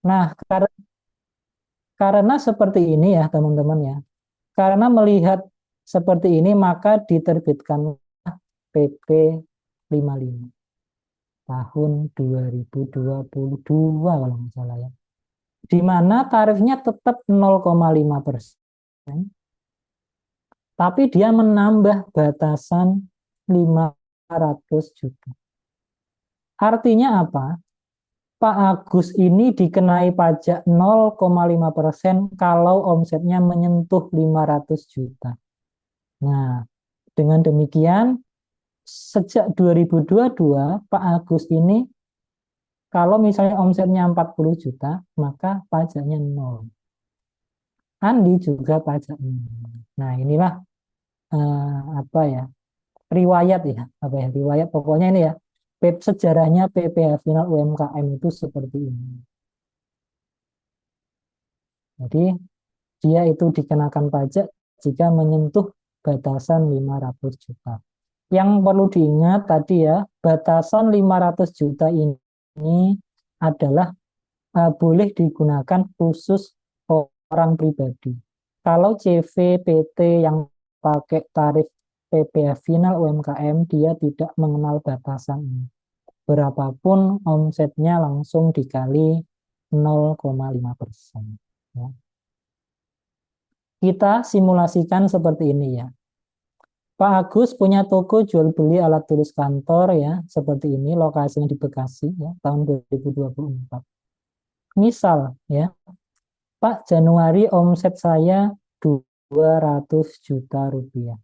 Nah, karena seperti ini ya teman-teman ya. Karena melihat seperti ini maka diterbitkan PP 55 tahun 2022 kalau nggak salah ya. Di mana tarifnya tetap 0,5%, tapi dia menambah batasan 500 juta. Artinya apa? Pak Agus ini dikenai pajak 0,5% kalau omsetnya menyentuh 500 juta. Nah, dengan demikian, sejak 2022, Pak Agus ini kalau misalnya omsetnya 40 juta, maka pajaknya nol. Andi juga pajaknya nol. Nah, inilah apa ya? Riwayat ya, apa ya? Riwayat pokoknya ini ya. Sejarahnya PPh Final UMKM itu seperti ini. Jadi dia itu dikenakan pajak jika menyentuh batasan 500 juta. Yang perlu diingat tadi ya, batasan 500 juta ini adalah boleh digunakan khusus orang pribadi. Kalau CV, PT yang pakai tarif PPh Final UMKM, dia tidak mengenal batasan ini. Berapapun omsetnya langsung dikali 0,5%. Ya. Kita simulasikan seperti ini ya. Pak Agus punya toko jual beli alat tulis kantor ya, seperti ini lokasinya di Bekasi ya, tahun 2024. Misal ya, Pak Januari omset saya 200 juta rupiah.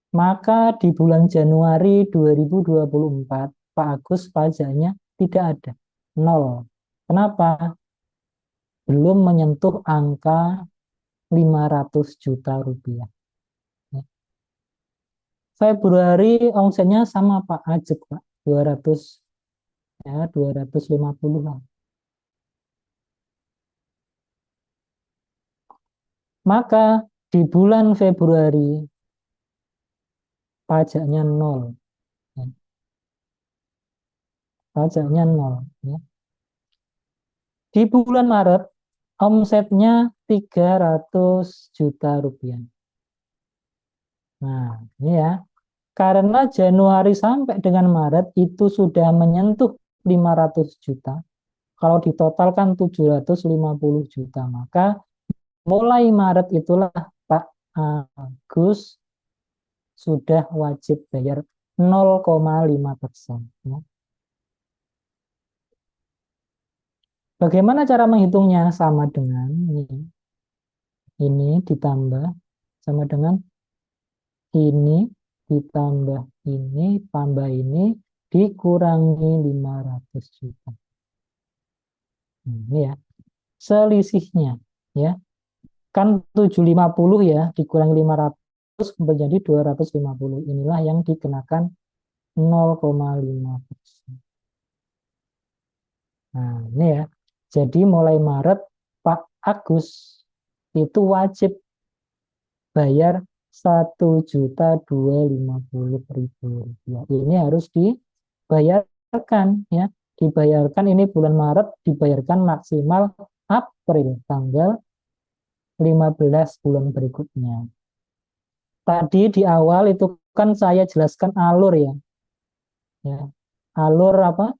Maka di bulan Januari 2024, Pak Agus pajaknya tidak ada, nol. Kenapa? Belum menyentuh angka 500 juta rupiah. Februari omsetnya sama Pak Ajek, Pak. 200 ya, 250 lah. Maka di bulan Februari pajaknya nol. Ya. Pajaknya nol. Ya. Di bulan Maret omsetnya 300 juta rupiah. Nah, ini ya. Karena Januari sampai dengan Maret itu sudah menyentuh 500 juta. Kalau ditotalkan 750 juta, maka mulai Maret itulah Pak Agus sudah wajib bayar 0,5%. Ya. Bagaimana cara menghitungnya? Sama dengan ini ditambah, sama dengan ini ditambah ini, tambah ini, dikurangi 500 juta. Ini ya, selisihnya. Ya, kan 750 ya, dikurangi 500 menjadi 250. Inilah yang dikenakan 0,5%. Nah, ini ya. Jadi mulai Maret Pak Agus itu wajib bayar 1.250.000 rupiah. Ini harus dibayarkan ya. Dibayarkan ini bulan Maret, dibayarkan maksimal April tanggal 15 bulan berikutnya. Tadi di awal itu kan saya jelaskan alur ya. Ya. Alur apa?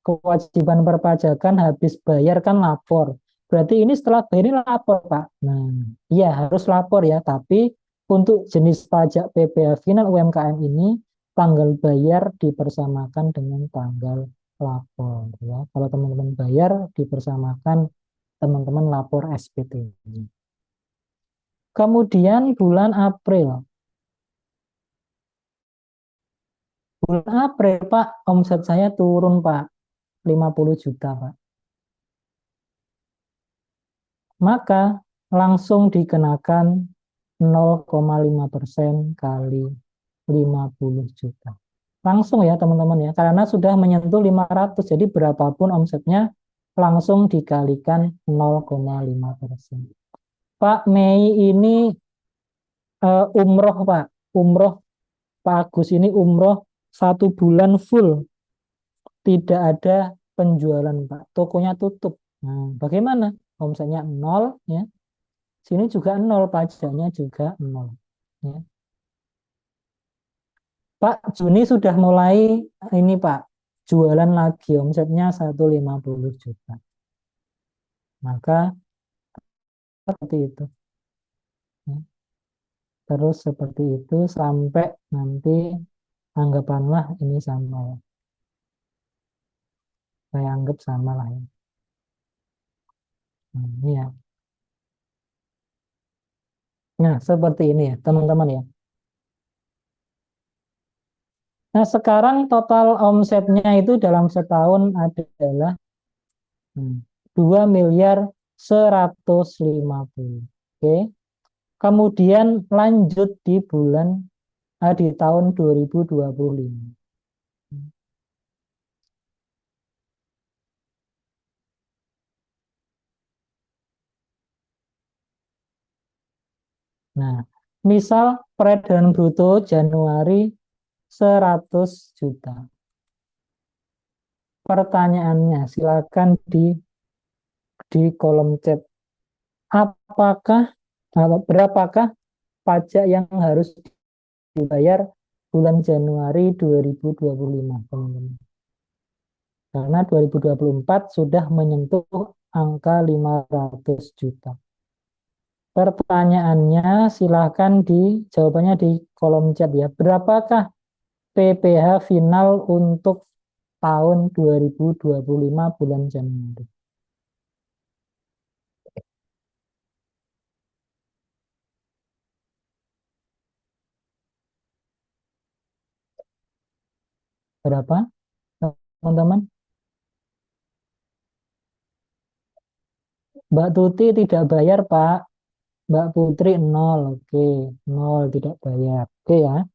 Kewajiban perpajakan habis bayar kan lapor. Berarti ini setelah bayar ini lapor, Pak. Nah, iya harus lapor ya, tapi untuk jenis pajak PPh Final UMKM ini tanggal bayar dipersamakan dengan tanggal lapor ya. Kalau teman-teman bayar dipersamakan teman-teman lapor SPT. Kemudian bulan April. Bulan April, Pak, omset saya turun, Pak. 50 juta, Pak. Maka langsung dikenakan 0,5% kali 50 juta. Langsung ya teman-teman ya, karena sudah menyentuh 500, jadi berapapun omsetnya langsung dikalikan 0,5%. Pak Mei ini umroh Pak, umroh Pak Agus ini umroh 1 bulan full, tidak ada penjualan, Pak. Tokonya tutup. Nah, bagaimana? Omsetnya nol, ya. Sini juga nol, pajaknya juga nol. Ya. Pak, Juni sudah mulai ini, Pak, jualan lagi, omsetnya 150 juta. Maka seperti itu. Ya. Terus seperti itu sampai nanti anggapanlah ini sama ya. Saya anggap sama lah ya. Nah, ini ya. Nah, seperti ini ya, teman-teman ya. Nah, sekarang total omsetnya itu dalam setahun adalah 2 miliar 150. Oke. Kemudian lanjut di di tahun 2025. Nah, misal peredaran bruto Januari 100 juta. Pertanyaannya, silakan di kolom chat. Apakah atau berapakah pajak yang harus dibayar bulan Januari 2025, teman-teman? Karena 2024 sudah menyentuh angka 500 juta. Pertanyaannya silahkan jawabannya di kolom chat ya. Berapakah PPh final untuk tahun 2025 bulan Januari? Berapa, teman-teman? Mbak Tuti tidak bayar, Pak. Mbak Putri nol. Oke, nol tidak bayar. Oke ya.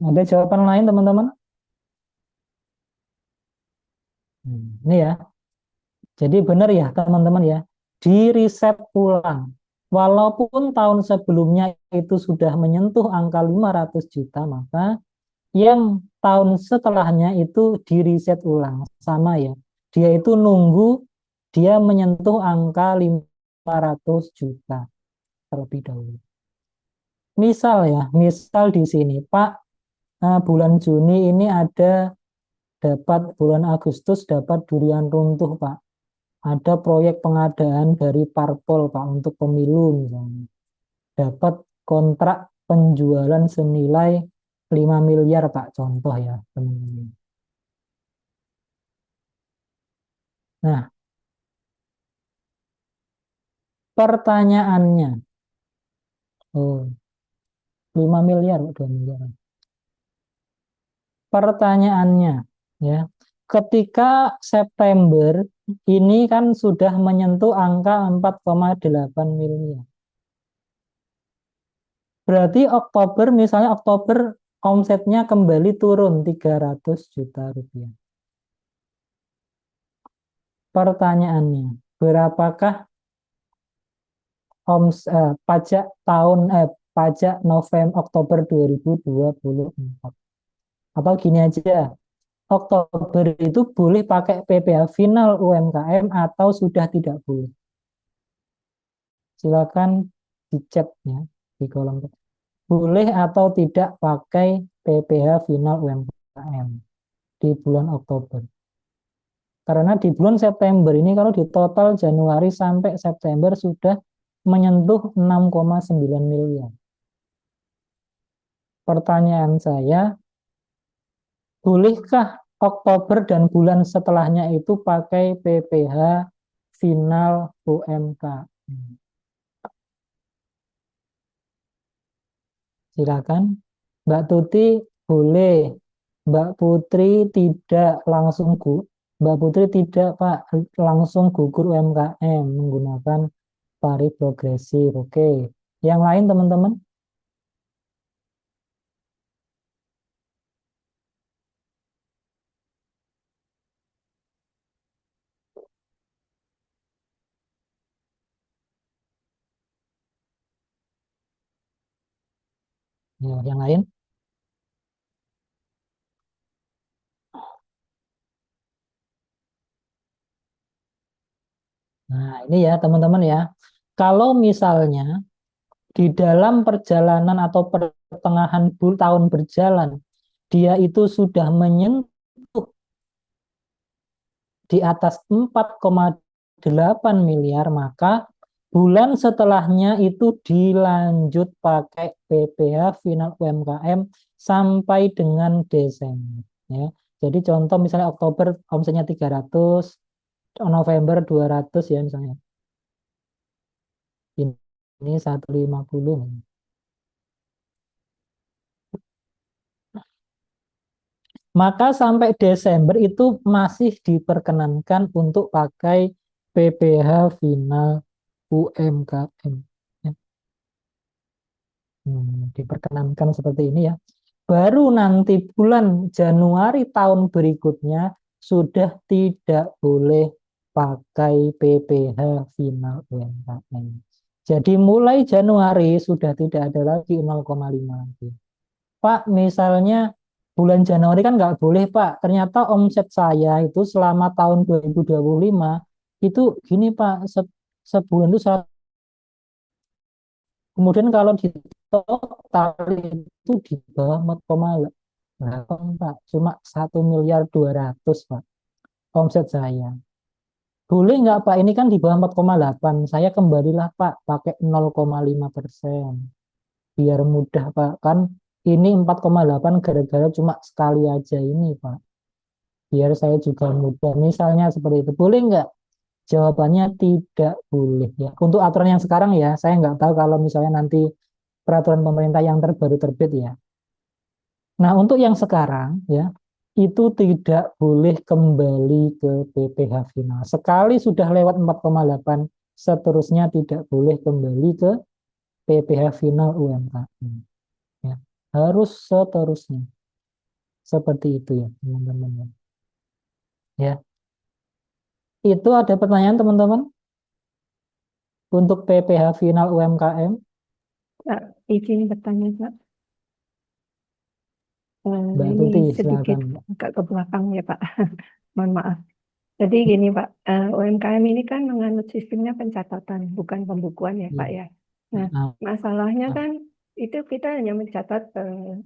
Ada jawaban lain, teman-teman? Ini ya. Jadi benar ya, teman-teman ya. Di riset ulang. Walaupun tahun sebelumnya itu sudah menyentuh angka 500 juta, maka yang tahun setelahnya itu di riset ulang. Sama ya. Dia itu nunggu dia menyentuh angka 500 juta terlebih dahulu. Misal ya, misal di sini, Pak, bulan Juni ini bulan Agustus dapat durian runtuh, Pak. Ada proyek pengadaan dari parpol, Pak, untuk pemilu misalnya. Dapat kontrak penjualan senilai 5 miliar, Pak, contoh ya, teman-teman. Nah, pertanyaannya, oh, 5 miliar, 2 miliar. Pertanyaannya, ya, ketika September ini kan sudah menyentuh angka 4,8 miliar. Berarti Oktober, misalnya Oktober omsetnya kembali turun 300 juta rupiah. Pertanyaannya, berapakah pajak pajak November Oktober 2024? Atau gini aja, Oktober itu boleh pakai PPh final UMKM atau sudah tidak boleh? Silakan di chat ya, di kolom chat. Boleh atau tidak pakai PPh final UMKM di bulan Oktober? Karena di bulan September ini kalau di total Januari sampai September sudah menyentuh 6,9 miliar. Pertanyaan saya, bolehkah Oktober dan bulan setelahnya itu pakai PPh final UMKM? Silakan. Mbak Tuti boleh. Mbak Putri tidak langsung Mbak Putri tidak, Pak, langsung gugur UMKM menggunakan tarif progresif. Oke. Yang lain, teman-teman? Ya, yang lain? Nah, ini ya teman-teman ya. Kalau misalnya di dalam perjalanan atau pertengahan tahun berjalan, dia itu sudah menyentuh di atas 4,8 miliar, maka bulan setelahnya itu dilanjut pakai PPh final UMKM sampai dengan Desember. Ya. Jadi contoh misalnya Oktober omsetnya 300, November 200 ya misalnya. Ini 150. Maka sampai Desember itu masih diperkenankan untuk pakai PPh final UMKM. Ya. Diperkenankan seperti ini ya. Baru nanti bulan Januari tahun berikutnya sudah tidak boleh pakai PPh final UMKM. Jadi mulai Januari sudah tidak ada lagi 0,5 lagi. Pak, misalnya bulan Januari kan nggak boleh, Pak. Ternyata omset saya itu selama tahun 2025 itu gini, Pak, sebulan itu kemudian kalau di total itu di bawah 4,8, Pak. Cuma 1,2 miliar, Pak, omset saya. Boleh nggak, Pak? Ini kan di bawah 4,8. Saya kembalilah, Pak, pakai 0,5%. Biar mudah, Pak. Kan ini 4,8 gara-gara cuma sekali aja ini, Pak. Biar saya juga mudah. Misalnya seperti itu. Boleh nggak? Jawabannya tidak boleh ya. Untuk aturan yang sekarang ya, saya nggak tahu kalau misalnya nanti peraturan pemerintah yang terbaru terbit ya. Nah, untuk yang sekarang ya, itu tidak boleh kembali ke PPh final. Sekali sudah lewat 4,8, seterusnya tidak boleh kembali ke PPh final UMKM. Ya. Harus seterusnya. Seperti itu ya, teman-teman. Ya. Itu ada pertanyaan, teman-teman, untuk PPh final UMKM. Kak, izin bertanya, Pak. Mbak Ini Tuti, sedikit silakan. agak ke belakang ya, Pak. Mohon maaf. Jadi gini, Pak, UMKM ini kan menganut sistemnya pencatatan, bukan pembukuan ya, Pak Ya. ya. Nah, Nah, masalahnya kan itu kita hanya mencatat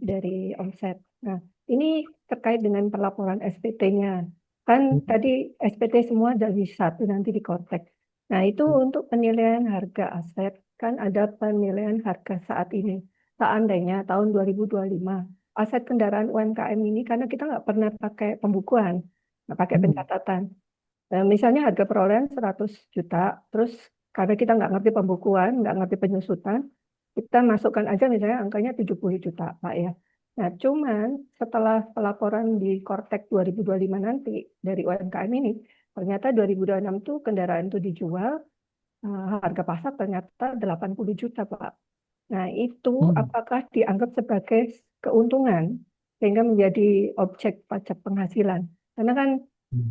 dari omset. Nah, ini terkait dengan pelaporan SPT-nya. Kan tadi SPT semua dari satu nanti dikontek. Nah, itu untuk penilaian harga aset, kan ada penilaian harga saat ini. Seandainya tahun 2025, aset kendaraan UMKM ini, karena kita nggak pernah pakai pembukuan, nggak pakai pencatatan. Misalnya harga perolehan 100 juta, terus karena kita nggak ngerti pembukuan, nggak ngerti penyusutan, kita masukkan aja misalnya angkanya 70 juta, Pak ya. Nah, cuman setelah pelaporan di Kortek 2025 nanti dari UMKM ini, ternyata 2026 tuh kendaraan itu dijual, harga pasar ternyata 80 juta, Pak. Nah, itu hmm, apakah dianggap sebagai keuntungan sehingga menjadi objek pajak penghasilan? Karena kan hmm.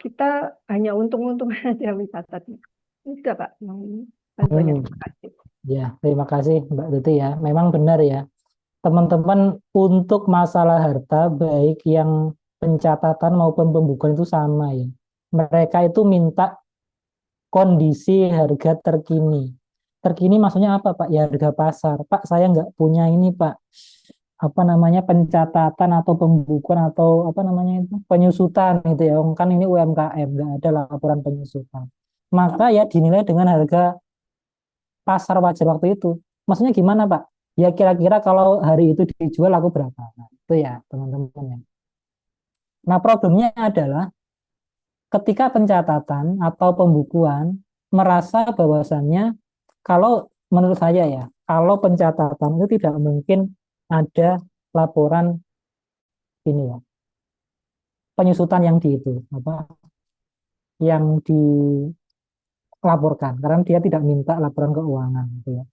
kita hanya untung-untung aja mencatatnya. Ini sudah Pak, yang bantuannya. Hmm, Terima kasih. ya, terima kasih Mbak Tuti ya. Memang benar ya, teman-teman, untuk masalah harta baik yang pencatatan maupun pembukuan itu sama ya. Mereka itu minta kondisi harga terkini. Terkini maksudnya apa, Pak? Ya harga pasar. Pak, saya nggak punya ini, Pak. Apa namanya, pencatatan atau pembukuan atau apa namanya itu, penyusutan gitu ya. Kan ini UMKM, nggak ada laporan penyusutan. Maka ya dinilai dengan harga pasar wajar waktu itu. Maksudnya gimana, Pak? Ya kira-kira kalau hari itu dijual aku berapa? Nah, itu ya teman-teman ya. Nah, problemnya adalah ketika pencatatan atau pembukuan merasa bahwasannya, kalau menurut saya ya, kalau pencatatan itu tidak mungkin ada laporan ini ya, penyusutan yang di itu apa, yang dilaporkan karena dia tidak minta laporan keuangan gitu ya.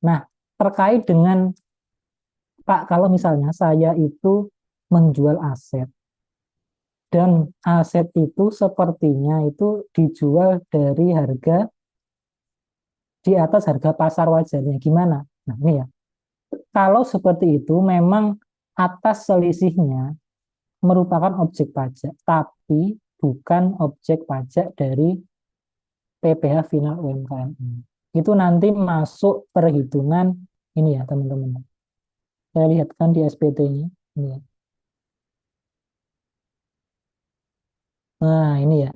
Nah, terkait dengan Pak, kalau misalnya saya itu menjual aset dan aset itu sepertinya itu dijual dari harga di atas harga pasar wajarnya, gimana? Nah, ini ya. Kalau seperti itu memang atas selisihnya merupakan objek pajak, tapi bukan objek pajak dari PPh final UMKM ini. Itu nanti masuk perhitungan ini ya teman-teman. Saya lihatkan di SPT-nya. Ini ya. Nah ini ya.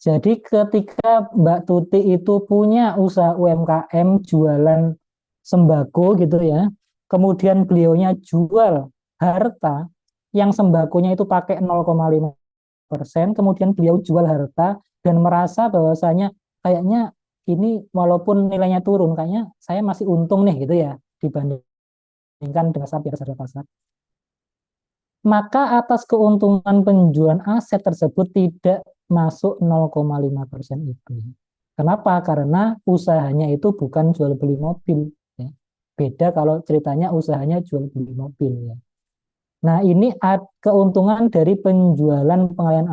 Jadi ketika Mbak Tuti itu punya usaha UMKM jualan sembako gitu ya, kemudian beliaunya jual harta yang sembakonya itu pakai 0,5%, kemudian beliau jual harta dan merasa bahwasanya kayaknya ini walaupun nilainya turun, kayaknya saya masih untung nih gitu ya dibandingkan dengan harga pasar. Maka atas keuntungan penjualan aset tersebut tidak masuk 0,5% itu. Kenapa? Karena usahanya itu bukan jual beli mobil. Ya. Beda kalau ceritanya usahanya jual beli mobil. Ya. Nah ini keuntungan dari penjualan pengalihan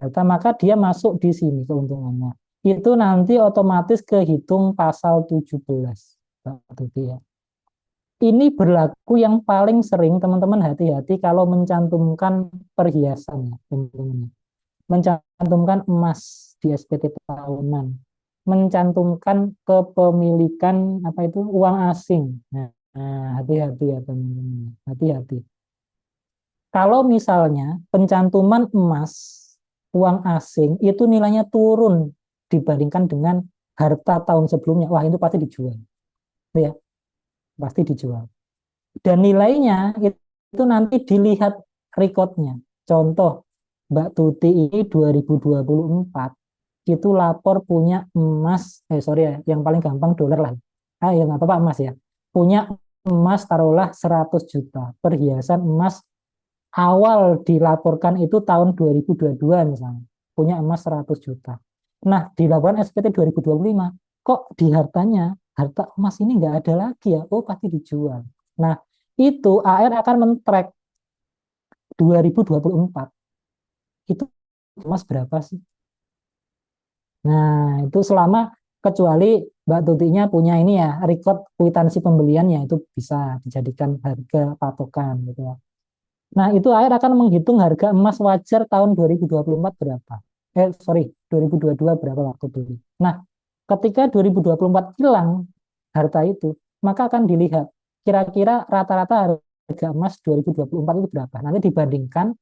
harta, maka dia masuk di sini keuntungannya. Itu nanti otomatis kehitung pasal 17. Ya. Ini berlaku yang paling sering teman-teman hati-hati kalau mencantumkan perhiasan ya, teman-teman. Mencantumkan emas di SPT tahunan, mencantumkan kepemilikan apa itu uang asing. Nah, hati-hati ya teman-teman, hati-hati. Kalau misalnya pencantuman emas, uang asing itu nilainya turun dibandingkan dengan harta tahun sebelumnya, wah itu pasti dijual, ya pasti dijual. Dan nilainya itu nanti dilihat rekodnya. Contoh, Mbak Tuti ini 2024 itu lapor punya emas, sorry ya, yang paling gampang dolar lah. Ya nggak apa-apa emas ya. Punya emas taruhlah 100 juta. Perhiasan emas awal dilaporkan itu tahun 2022 misalnya. Punya emas 100 juta. Nah, dilakukan SPT 2025, kok di hartanya, harta emas ini nggak ada lagi ya, oh pasti dijual. Nah, itu AR akan men-track 2024 itu emas berapa sih? Nah, itu selama kecuali Mbak Tutinya punya ini ya, record kwitansi pembeliannya itu bisa dijadikan harga patokan gitu ya. Nah, itu AR akan menghitung harga emas wajar tahun 2024 berapa. Sorry, 2022 berapa waktu beli. Nah, ketika 2024 hilang harta itu, maka akan dilihat kira-kira rata-rata harga emas 2024 itu berapa. Nanti dibandingkan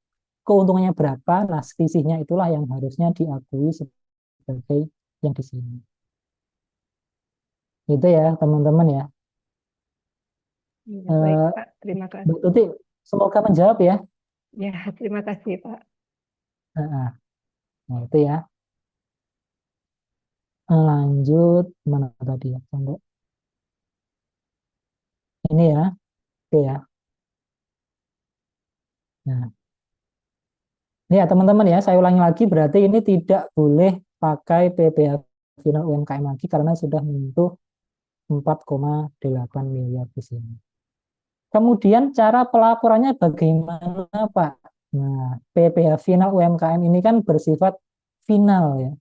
keuntungannya berapa, nah selisihnya itulah yang harusnya diakui sebagai yang di sini. Itu ya teman-teman ya. Ya, baik, Eh, Pak. Terima Mbak kasih. Tuti, semoga menjawab ya. Ya, terima kasih, Pak. Nah, itu ya. Lanjut mana tadi ya? Sampai ini ya. Oke ya. Nah, ini ya teman-teman ya, saya ulangi lagi berarti ini tidak boleh pakai PPh final UMKM lagi karena sudah menyentuh 4,8 miliar di sini. Kemudian cara pelaporannya bagaimana, Pak? Nah, PPh final UMKM ini kan bersifat final ya.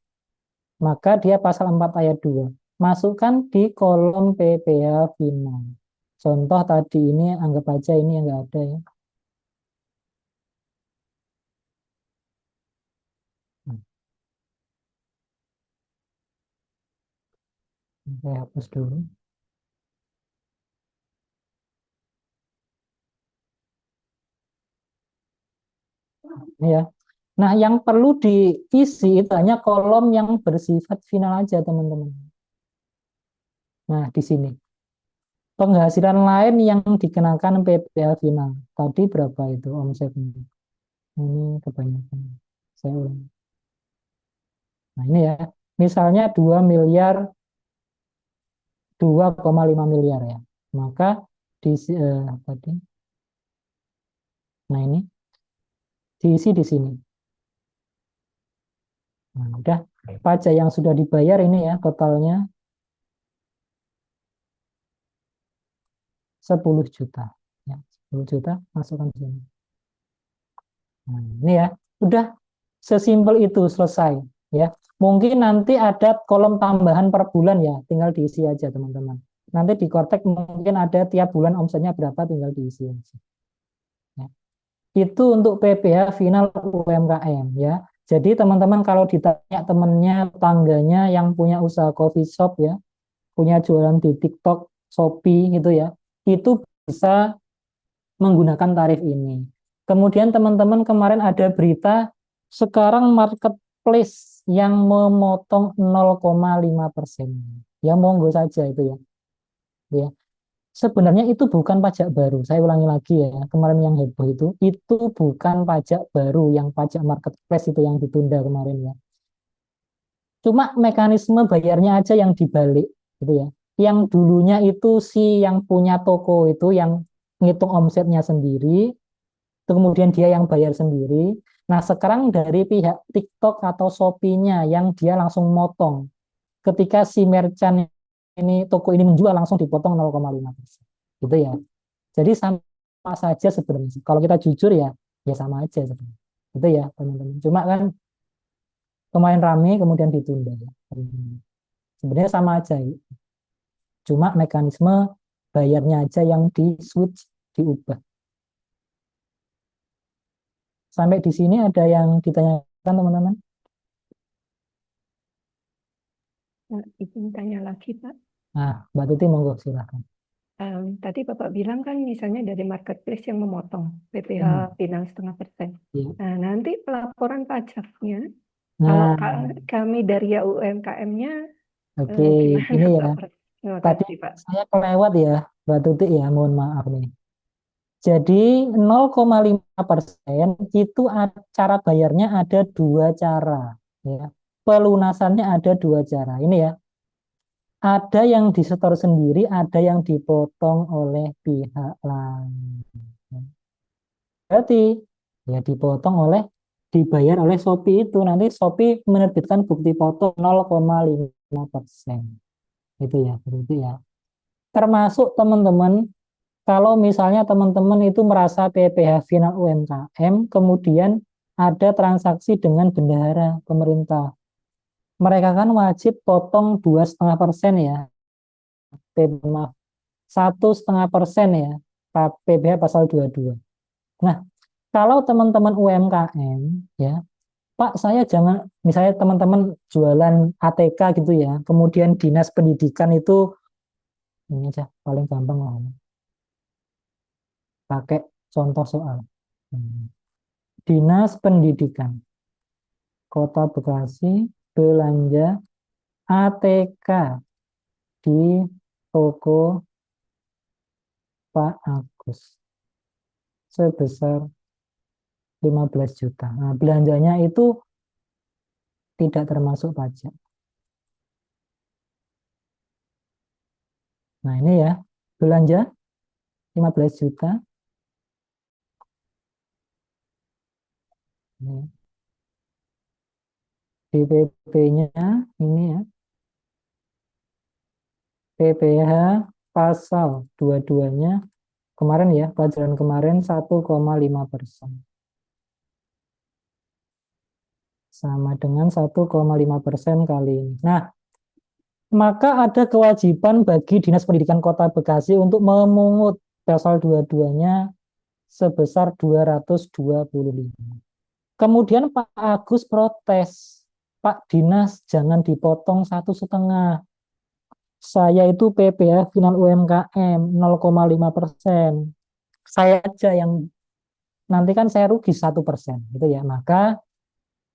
Maka dia pasal 4 ayat 2. Masukkan di kolom PPh final. Contoh tadi ini anggap aja ini yang enggak ada ya. Nah, saya hapus dulu. Ini ya. Nah, yang perlu diisi itu hanya kolom yang bersifat final aja, teman-teman. Nah, di sini. Penghasilan lain yang dikenakan PPh final. Tadi berapa itu omsetnya? Ini kebanyakan. Saya ulang. Nah, ini ya. Misalnya 2 miliar, 2,5 miliar ya. Maka tadi, nah ini diisi di sini. Nah, udah pajak yang sudah dibayar ini ya totalnya 10 juta. Ya, 10 juta masukkan di sini. Nah, ini ya, udah sesimpel itu selesai ya. Mungkin nanti ada kolom tambahan per bulan ya, tinggal diisi aja teman-teman. Nanti di Kortek mungkin ada tiap bulan omsetnya berapa tinggal diisi aja. Ya. Itu untuk PPh final UMKM ya. Jadi teman-teman kalau ditanya temennya, tangganya yang punya usaha coffee shop ya, punya jualan di TikTok, Shopee gitu ya, itu bisa menggunakan tarif ini. Kemudian teman-teman kemarin ada berita sekarang marketplace yang memotong 0,5%. Ya monggo saja itu ya. Ya. Sebenarnya itu bukan pajak baru. Saya ulangi lagi ya. Kemarin yang heboh itu bukan pajak baru yang pajak marketplace itu yang ditunda kemarin ya. Cuma mekanisme bayarnya aja yang dibalik gitu ya. Yang dulunya itu si yang punya toko itu yang ngitung omsetnya sendiri, kemudian dia yang bayar sendiri. Nah, sekarang dari pihak TikTok atau Shopee-nya yang dia langsung motong. Ketika si merchant ini, toko ini menjual langsung dipotong 0,5%. Gitu ya. Jadi sama saja sebenarnya. Kalau kita jujur ya, ya sama aja sebenarnya. Gitu ya, teman-teman. Cuma kan kemarin rame kemudian ditunda ya. Sebenarnya sama aja. Cuma mekanisme bayarnya aja yang di switch, diubah. Sampai di sini ada yang ditanyakan teman-teman? Nah, izin tanya lagi, Pak. Nah, Mbak Tuti monggo silahkan. Tadi Bapak bilang kan misalnya dari marketplace yang memotong PPh Hmm, final 0,5%. ya. Nah, nanti pelaporan pajaknya, kalau Nah, kami dari UMKM-nya oke, gimana ini ya. Pak? Terima Tadi kasih, Pak. saya kelewat ya, Mbak Tuti ya, mohon maaf nih. Jadi 0,5% itu cara bayarnya ada dua cara. Ya. Pelunasannya ada dua cara. Ini ya, ada yang disetor sendiri, ada yang dipotong oleh pihak lain. Berarti ya dipotong oleh dibayar oleh Shopee itu. Nanti Shopee menerbitkan bukti potong 0,5%. Itu ya, berarti ya. Termasuk teman-teman, kalau misalnya teman-teman itu merasa PPh final UMKM, kemudian ada transaksi dengan bendahara pemerintah. Mereka kan wajib potong 2,5% ya, maaf, 1,5% ya, PPh pasal 22. Nah, kalau teman-teman UMKM, ya, Pak, saya jangan, misalnya teman-teman jualan ATK gitu ya, kemudian dinas pendidikan itu, ini aja, paling gampang lah, pakai contoh soal. Dinas Pendidikan Kota Bekasi belanja ATK di toko Pak Agus sebesar 15 juta. Nah, belanjanya itu tidak termasuk pajak. Nah, ini ya, belanja 15 juta. Ini, DPP-nya ini ya, PPh pasal 22-nya kemarin ya, pelajaran kemarin 1,5%. Sama dengan 1,5% kali ini. Nah, maka ada kewajiban bagi Dinas Pendidikan Kota Bekasi untuk memungut pasal 22-nya sebesar 225. Kemudian Pak Agus protes, Pak Dinas jangan dipotong 1,5. Saya itu PPh final UMKM 0,5%. Saya aja yang nanti kan saya rugi 1%, gitu ya. Maka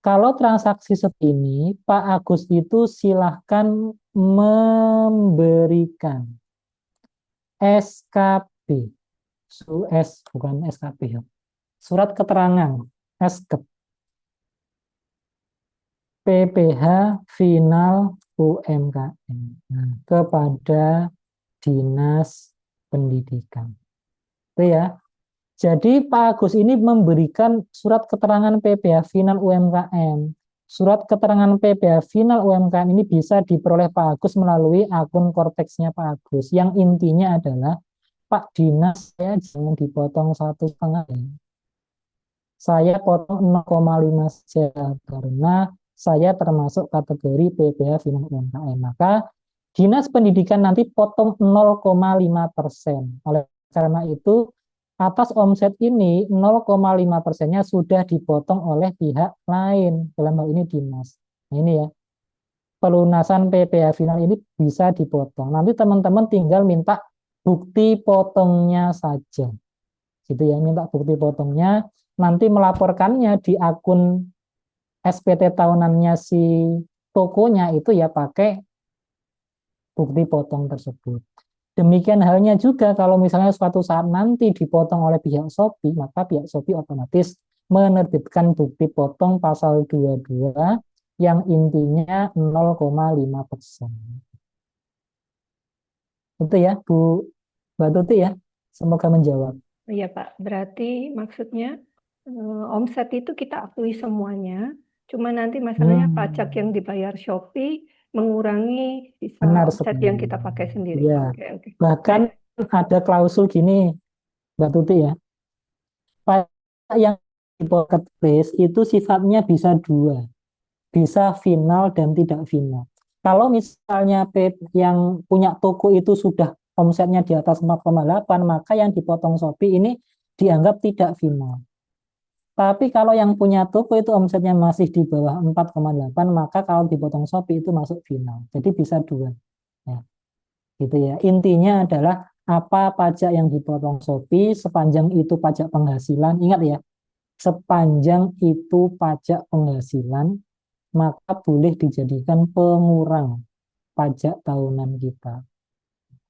kalau transaksi seperti ini, Pak Agus itu silahkan memberikan SKB, bukan SKB ya, surat keterangan SKB, PPh final UMKM kepada Dinas Pendidikan. Itu ya. Jadi Pak Agus ini memberikan surat keterangan PPh final UMKM. Surat keterangan PPh final UMKM ini bisa diperoleh Pak Agus melalui akun Korteksnya Pak Agus. Yang intinya adalah, Pak Dinas, saya jangan dipotong 1,5. Saya potong 0,5 saja karena saya termasuk kategori PPh final UMKM. Maka Dinas Pendidikan nanti potong 0,5%. Oleh karena itu, atas omset ini 0,5%-nya sudah dipotong oleh pihak lain, dalam hal ini dinas. Nah, ini ya, pelunasan PPh final ini bisa dipotong. Nanti teman-teman tinggal minta bukti potongnya saja. Gitu ya, minta bukti potongnya, nanti melaporkannya di akun SPT tahunannya si tokonya itu ya pakai bukti potong tersebut. Demikian halnya juga kalau misalnya suatu saat nanti dipotong oleh pihak Shopee, maka pihak Shopee otomatis menerbitkan bukti potong pasal 22 yang intinya 0,5%. Itu ya, Bu Mbak Tuti ya. Semoga menjawab. Iya Pak, berarti maksudnya omset itu kita akui semuanya, cuma nanti masalahnya pajak yang dibayar Shopee mengurangi sisa Benar omset sekali. yang kita pakai sendiri. Ya, Oke, oke. bahkan Baik. ada klausul gini, Mbak Tuti ya. Pajak yang di marketplace itu sifatnya bisa dua, bisa final dan tidak final. Kalau misalnya yang punya toko itu sudah omsetnya di atas 4,8, maka yang dipotong Shopee ini dianggap tidak final. Tapi kalau yang punya toko itu omsetnya masih di bawah 4,8, maka kalau dipotong Shopee itu masuk final. Jadi bisa dua. Ya, gitu ya. Intinya adalah apa pajak yang dipotong Shopee sepanjang itu pajak penghasilan. Ingat ya, sepanjang itu pajak penghasilan, maka boleh dijadikan pengurang pajak tahunan kita.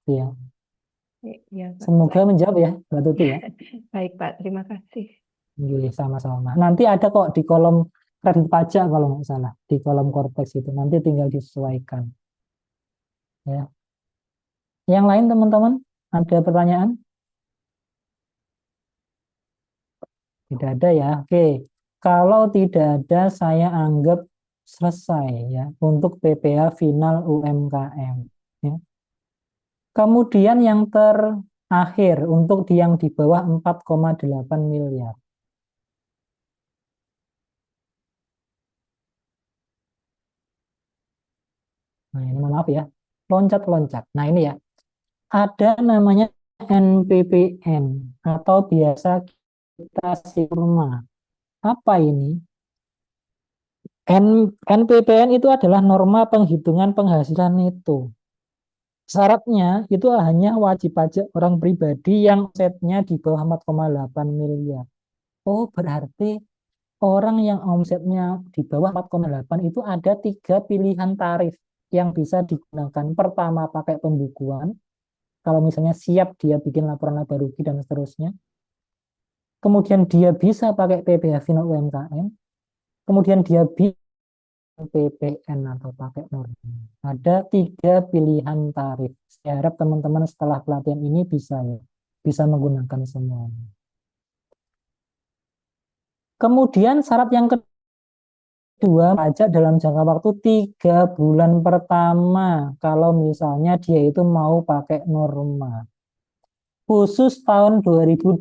Ya, Iya Pak. semoga Baik. menjawab ya, Mbak Tuti ya. Baik Pak, terima kasih. Iya, sama-sama. Nanti ada kok di kolom kredit pajak kalau nggak salah, di kolom Cortex itu. Nanti tinggal disesuaikan. Ya. Yang lain teman-teman, ada pertanyaan? Tidak ada ya. Oke. Kalau tidak ada, saya anggap selesai ya untuk PPh final UMKM. Ya. Kemudian yang terakhir untuk yang di bawah 4,8 miliar. Nah, ini maaf ya. Loncat-loncat. Nah, ini ya. Ada namanya NPPN atau biasa kita sirma. Apa ini? NPPN itu adalah norma penghitungan penghasilan neto. Syaratnya itu hanya wajib pajak orang pribadi yang omsetnya di bawah 4,8 miliar. Oh, berarti orang yang omsetnya di bawah 4,8 itu ada tiga pilihan tarif yang bisa digunakan. Pertama, pakai pembukuan. Kalau misalnya siap dia bikin laporan laba rugi dan seterusnya. Kemudian dia bisa pakai PPh Final UMKM. Kemudian dia bisa PPN atau pakai norma. Ada tiga pilihan tarif. Saya harap teman-teman setelah pelatihan ini bisa ya, bisa menggunakan semuanya. Kemudian syarat yang kedua, pajak dalam jangka waktu 3 bulan pertama. Kalau misalnya dia itu mau pakai norma. Khusus tahun 2025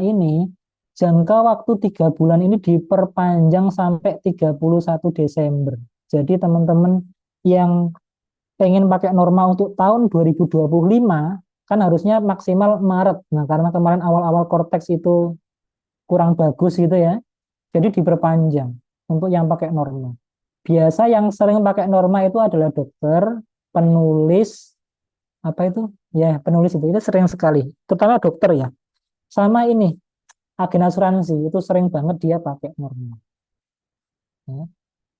ini, jangka waktu 3 bulan ini diperpanjang sampai 31 Desember. Jadi teman-teman yang pengen pakai norma untuk tahun 2025, kan harusnya maksimal Maret. Nah, karena kemarin awal-awal Cortex itu kurang bagus gitu ya, jadi diperpanjang untuk yang pakai norma. Biasa yang sering pakai norma itu adalah dokter, penulis, apa itu? Ya, penulis itu sering sekali, terutama dokter ya. Sama ini, agen asuransi itu sering banget dia pakai norma. Ya.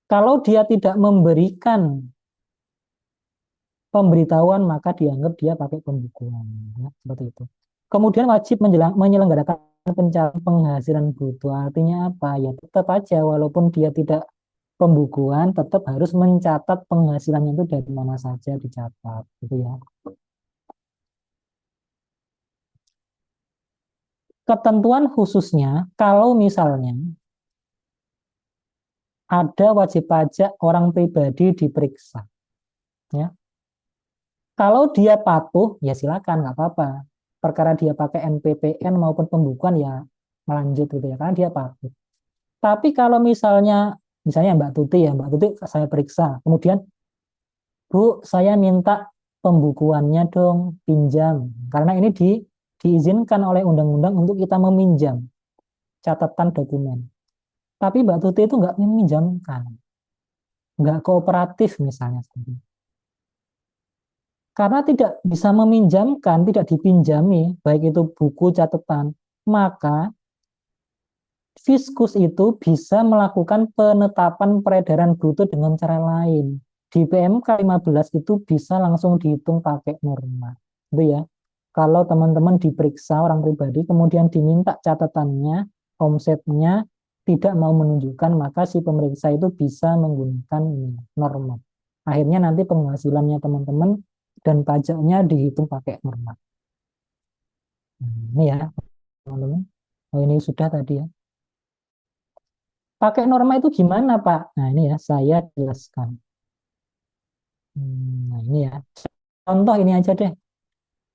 Kalau dia tidak memberikan pemberitahuan, maka dianggap dia pakai pembukuan. Ya, seperti itu. Kemudian wajib menyelenggarakan pencarian penghasilan bruto. Artinya apa? Ya tetap aja, walaupun dia tidak pembukuan, tetap harus mencatat penghasilannya itu dari mana saja dicatat. Gitu ya. Ketentuan khususnya, kalau misalnya ada wajib pajak orang pribadi diperiksa. Ya. Kalau dia patuh, ya silakan, nggak apa-apa. Perkara dia pakai NPPN maupun pembukuan ya melanjut gitu ya, karena dia patuh. Tapi kalau misalnya Mbak Tuti ya, Mbak Tuti saya periksa, kemudian Bu, saya minta pembukuannya dong, pinjam. Karena ini diizinkan oleh undang-undang untuk kita meminjam catatan dokumen. Tapi Mbak Tuti itu nggak meminjamkan, nggak kooperatif misalnya. Karena tidak bisa meminjamkan, tidak dipinjami, baik itu buku catatan, maka Fiskus itu bisa melakukan penetapan peredaran bruto dengan cara lain. Di PMK 15 itu bisa langsung dihitung pakai norma. Itu ya. Kalau teman-teman diperiksa orang pribadi, kemudian diminta catatannya, omsetnya, tidak mau menunjukkan, maka si pemeriksa itu bisa menggunakan norma. Akhirnya nanti penghasilannya teman-teman dan pajaknya dihitung pakai norma. Ini ya, teman-teman. Oh, ini sudah tadi ya. Pakai norma itu gimana, Pak? Nah, ini ya, saya jelaskan. Nah, ini ya. Contoh ini aja deh,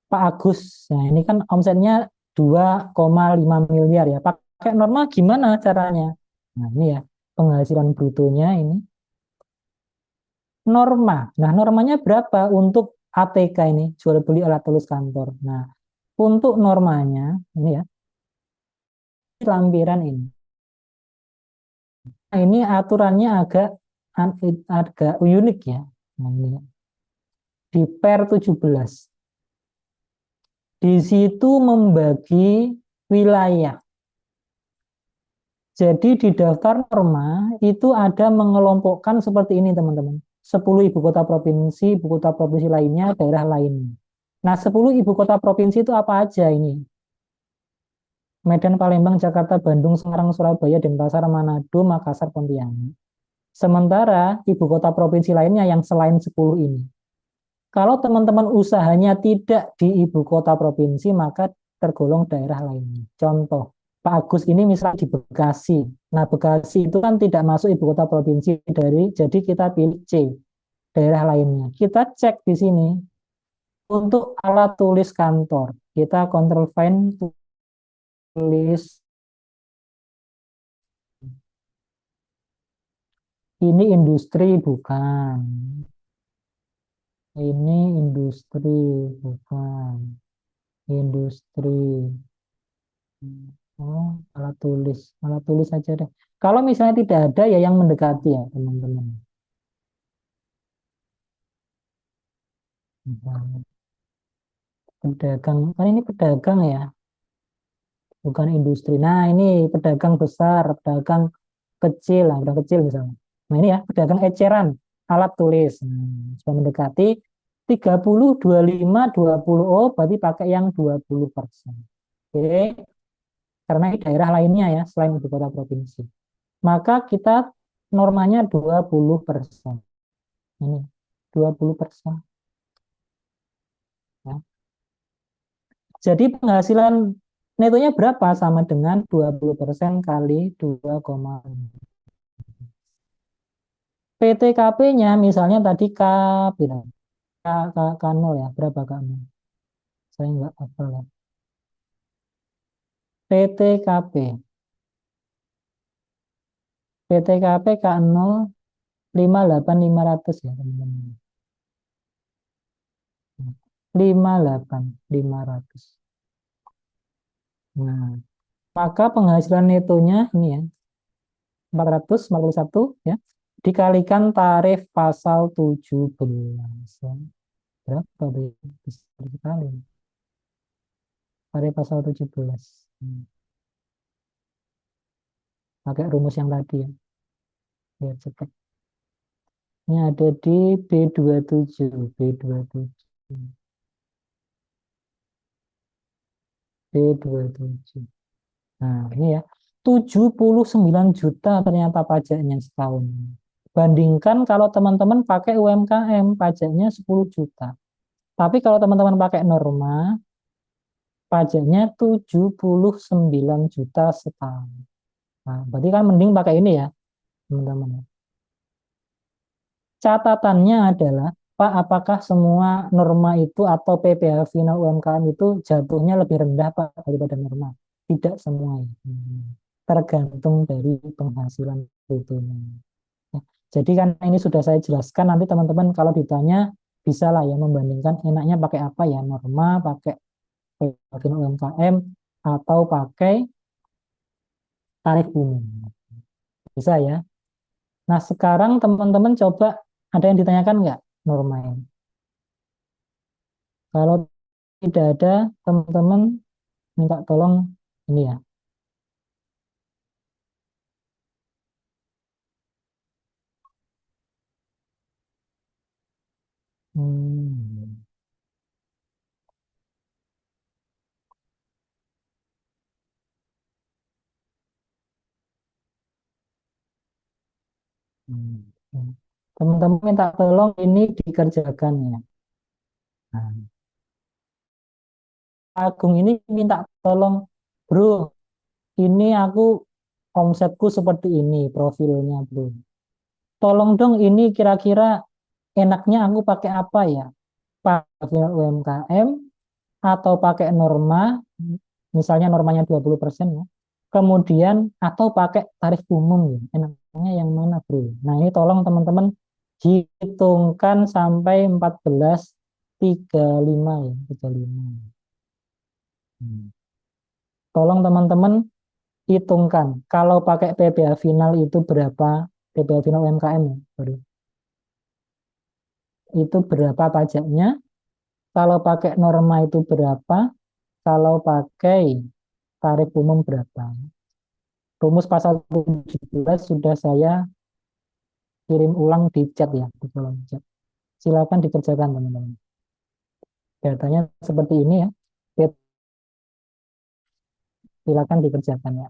Pak Agus. Nah, ini kan omsetnya 2,5 miliar ya. Pakai norma gimana caranya? Nah, ini ya, penghasilan brutonya ini. Norma. Nah, normanya berapa untuk ATK ini, jual beli alat tulis kantor. Nah, untuk normanya, ini ya, lampiran ini. Nah, ini aturannya agak unik ya. Nah, ini ya. Di Per 17. Di situ membagi wilayah. Jadi di daftar norma itu ada mengelompokkan seperti ini teman-teman. 10 ibu kota provinsi lainnya, daerah lainnya. Nah 10 ibu kota provinsi itu apa aja ini? Medan, Palembang, Jakarta, Bandung, Semarang, Surabaya, Denpasar, Manado, Makassar, Pontianak. Sementara ibu kota provinsi lainnya yang selain 10 ini. Kalau teman-teman usahanya tidak di ibu kota provinsi, maka tergolong daerah lainnya. Contoh, Pak Agus ini misalnya di Bekasi. Nah, Bekasi itu kan tidak masuk ibu kota provinsi jadi kita pilih C, daerah lainnya. Kita cek di sini untuk alat tulis kantor. Kita control find tulis ini industri bukan. Ini industri bukan. Industri. Oh, alat tulis aja deh. Kalau misalnya tidak ada ya yang mendekati ya teman-teman. Misalnya pedagang, kan ini pedagang ya, bukan industri. Nah ini pedagang besar, pedagang kecil lah, pedagang kecil misalnya. Nah ini ya pedagang eceran, alat tulis. Sudah mendekati 30, 25, 20. Oh berarti pakai yang 20%. Oke, karena ini daerah lainnya ya selain ibu kota provinsi. Maka kita normanya 20%. Ini 20%. Ya. Jadi penghasilan netonya berapa? Sama dengan 20% kali 2,5. PTKP-nya misalnya tadi K berapa? K 0 ya, berapa K 0? Saya nggak hafal ya. PTKP. PTKP K 0 58.500 ya teman-teman. 58.500. Nah, maka penghasilan netonya ini ya 441 ya dikalikan tarif pasal 17 ya. Berapa tuh? Besar sekali. Tarif pasal 17. Pakai rumus yang tadi ya. Biar cepat. Ini ada di B27. B27. B27. Nah, ini ya. 79 juta ternyata pajaknya setahun. Bandingkan kalau teman-teman pakai UMKM, pajaknya 10 juta. Tapi kalau teman-teman pakai norma, pajaknya 79 juta setahun. Nah, berarti kan mending pakai ini ya, teman-teman. Catatannya adalah, Pak, apakah semua norma itu atau PPh final UMKM itu jatuhnya lebih rendah, Pak, daripada norma? Tidak semua. Tergantung dari penghasilan brutonya. Ya, jadi kan ini sudah saya jelaskan, nanti teman-teman kalau ditanya, bisa lah ya membandingkan enaknya pakai apa ya, norma, pakai final UMKM atau pakai tarif umum. Bisa ya. Nah, sekarang teman-teman coba ada yang ditanyakan nggak norma ini? Kalau tidak ada, teman-teman minta tolong ini ya. Hmm. Hmm. Teman-teman minta tolong ini dikerjakan ya. Nah, Agung ini minta tolong, bro, ini aku omsetku seperti ini profilnya, bro. Tolong dong ini kira-kira enaknya aku pakai apa ya? Pakai UMKM atau pakai norma, misalnya normanya 20% ya. Kemudian atau pakai tarif umum ya. Enaknya yang mana, bro? Nah, ini tolong teman-teman hitungkan sampai 14.35 ya, 35. Hmm. Tolong teman-teman hitungkan kalau pakai PPh final itu berapa, PPh final UMKM ya, sorry. Itu berapa pajaknya, kalau pakai norma itu berapa, kalau pakai tarif umum berapa. Rumus pasal 17 sudah saya kirim ulang di chat ya, di kolom chat. Silakan dikerjakan teman-teman. Datanya seperti ini ya. Silakan dikerjakan ya.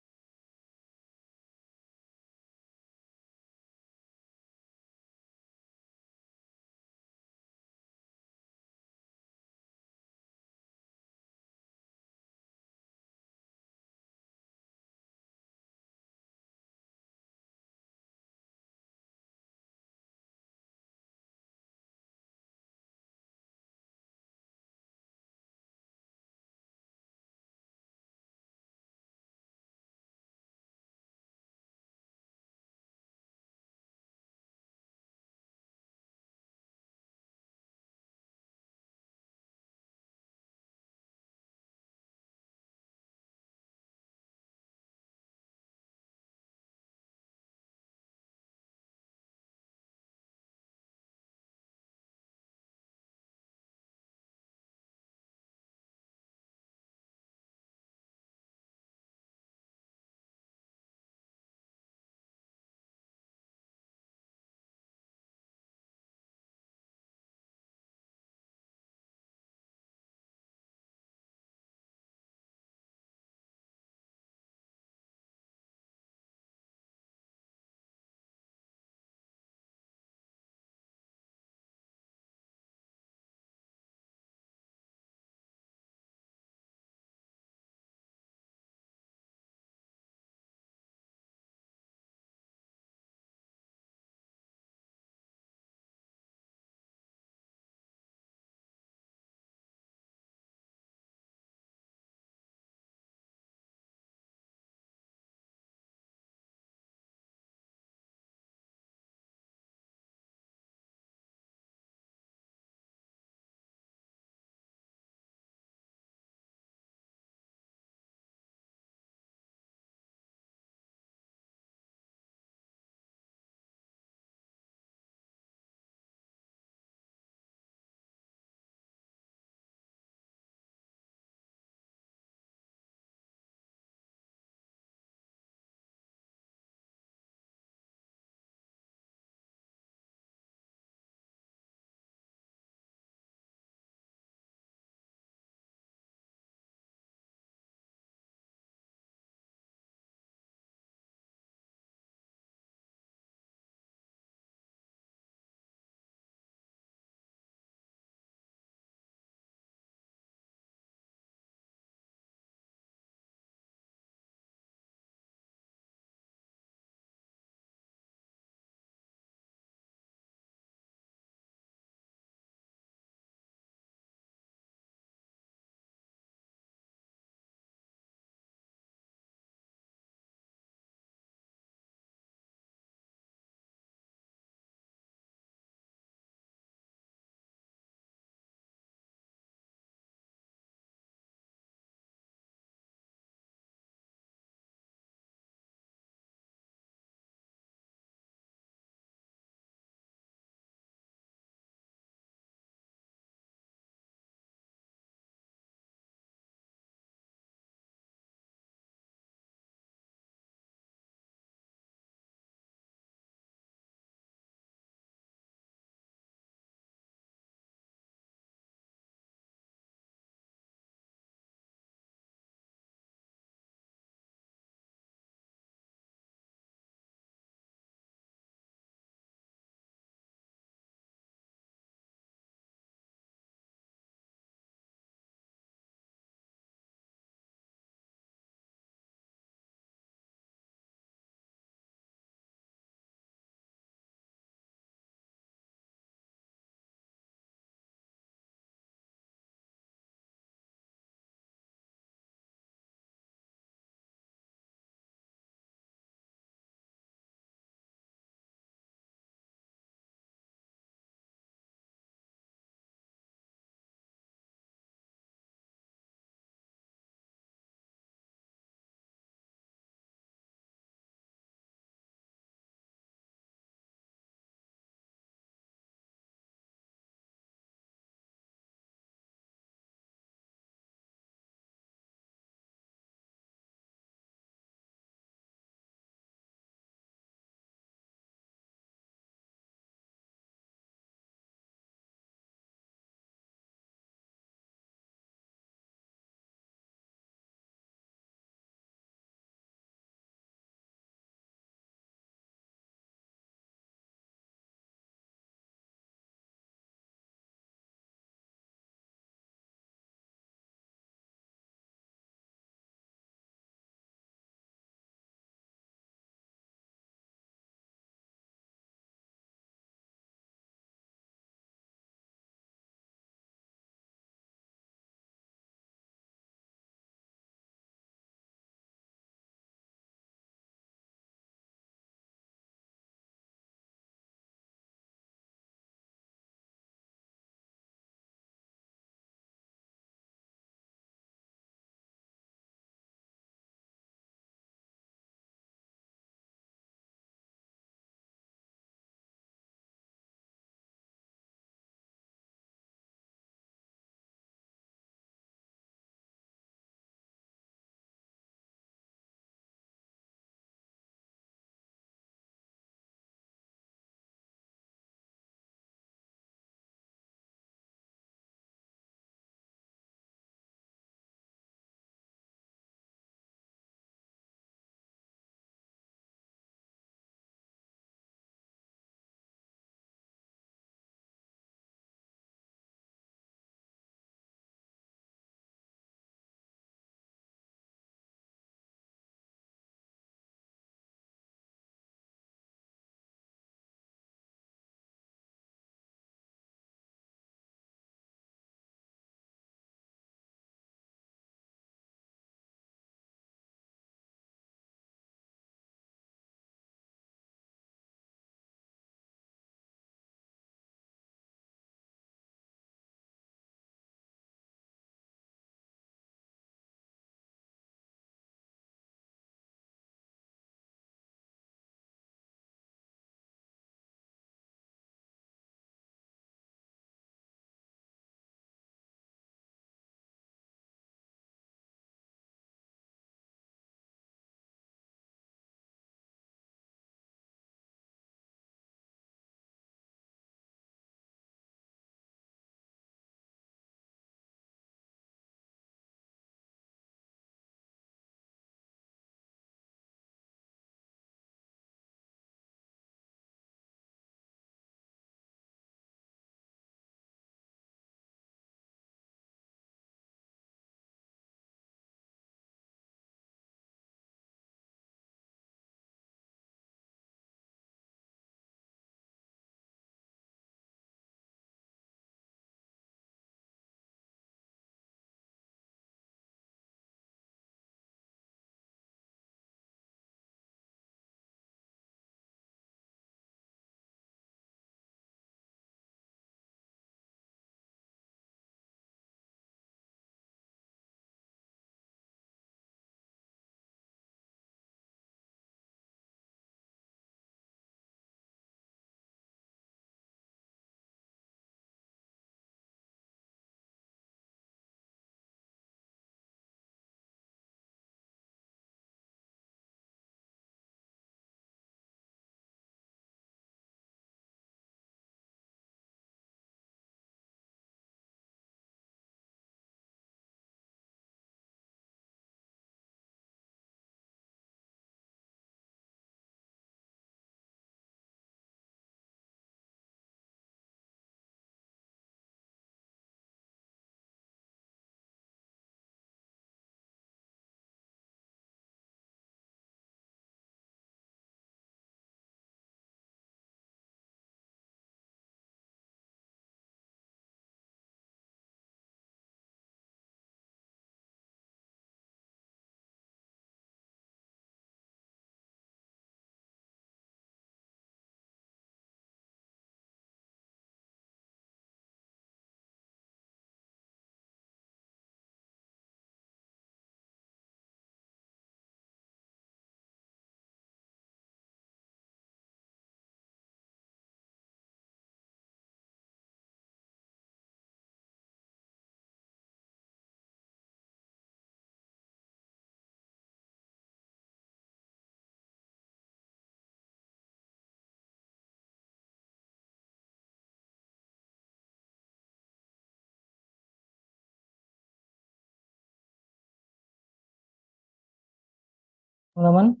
teman-teman?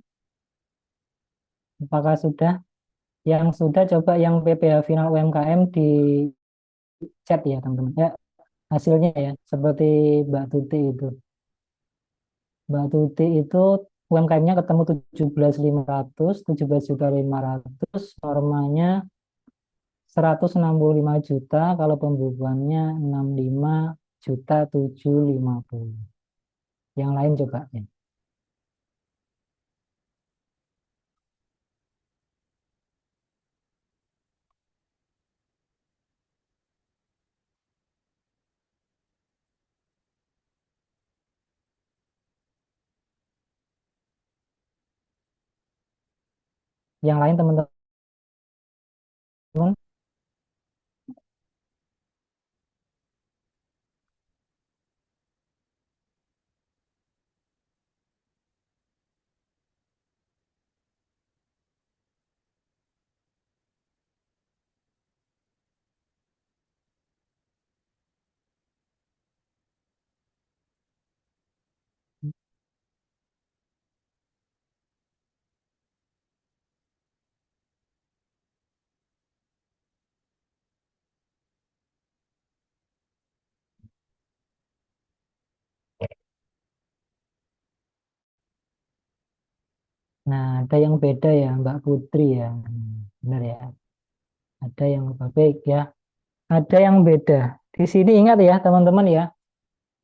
Apakah sudah? Yang sudah coba yang PPh final UMKM di chat ya teman-teman. Ya, hasilnya ya, seperti Mbak Tuti itu. Mbak Tuti itu UMKM-nya ketemu 17.500, 17.500, normanya 165 juta, kalau pembukuannya 65.750. Yang lain coba ya. Yang lain teman-teman. Nah, ada yang beda ya, Mbak Putri ya. Benar ya. Ada yang baik ya. Ada yang beda. Di sini ingat ya, teman-teman ya.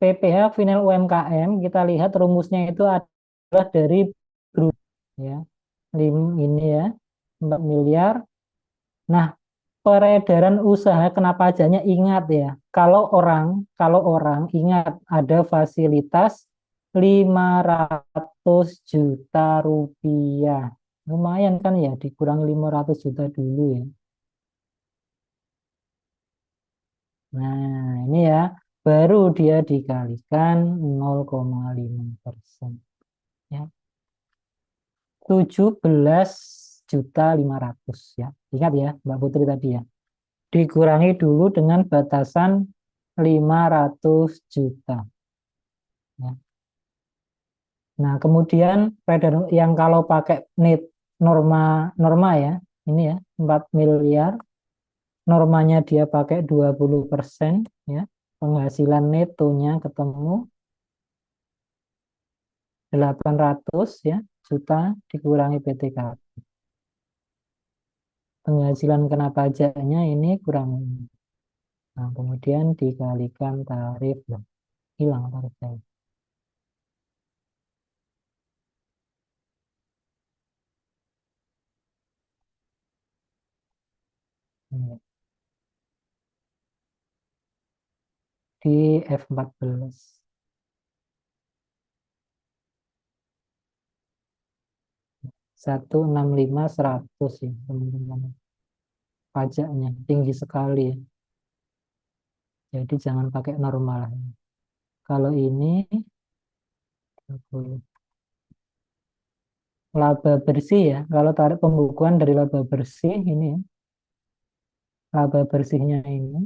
PPh final UMKM kita lihat rumusnya itu adalah dari grup ya. Ini ya, 4 miliar. Nah, peredaran usaha kena pajaknya ingat ya. Kalau orang ingat ada fasilitas 500 juta rupiah. Lumayan kan ya, dikurang 500 juta dulu ya. Nah, ini ya, baru dia dikalikan 0,5%. Ya, 17.500.000 ya. Ingat ya, Mbak Putri tadi ya. Dikurangi dulu dengan batasan 500 juta. Ya. Nah, kemudian yang kalau pakai net norma norma ya, ini ya, 4 miliar, normanya dia pakai 20%, ya. Penghasilan netonya ketemu 800 ya juta dikurangi PTK. Penghasilan kena pajaknya ini kurang. Nah, kemudian dikalikan tarif, loh, hilang tarif saya. Ini, di F14. 165.100 ya teman-teman. Pajaknya tinggi sekali ya. Jadi jangan pakai normal. Kalau ini 30. Laba bersih ya. Kalau tarik pembukuan dari laba bersih ini ya. Laba bersihnya ini.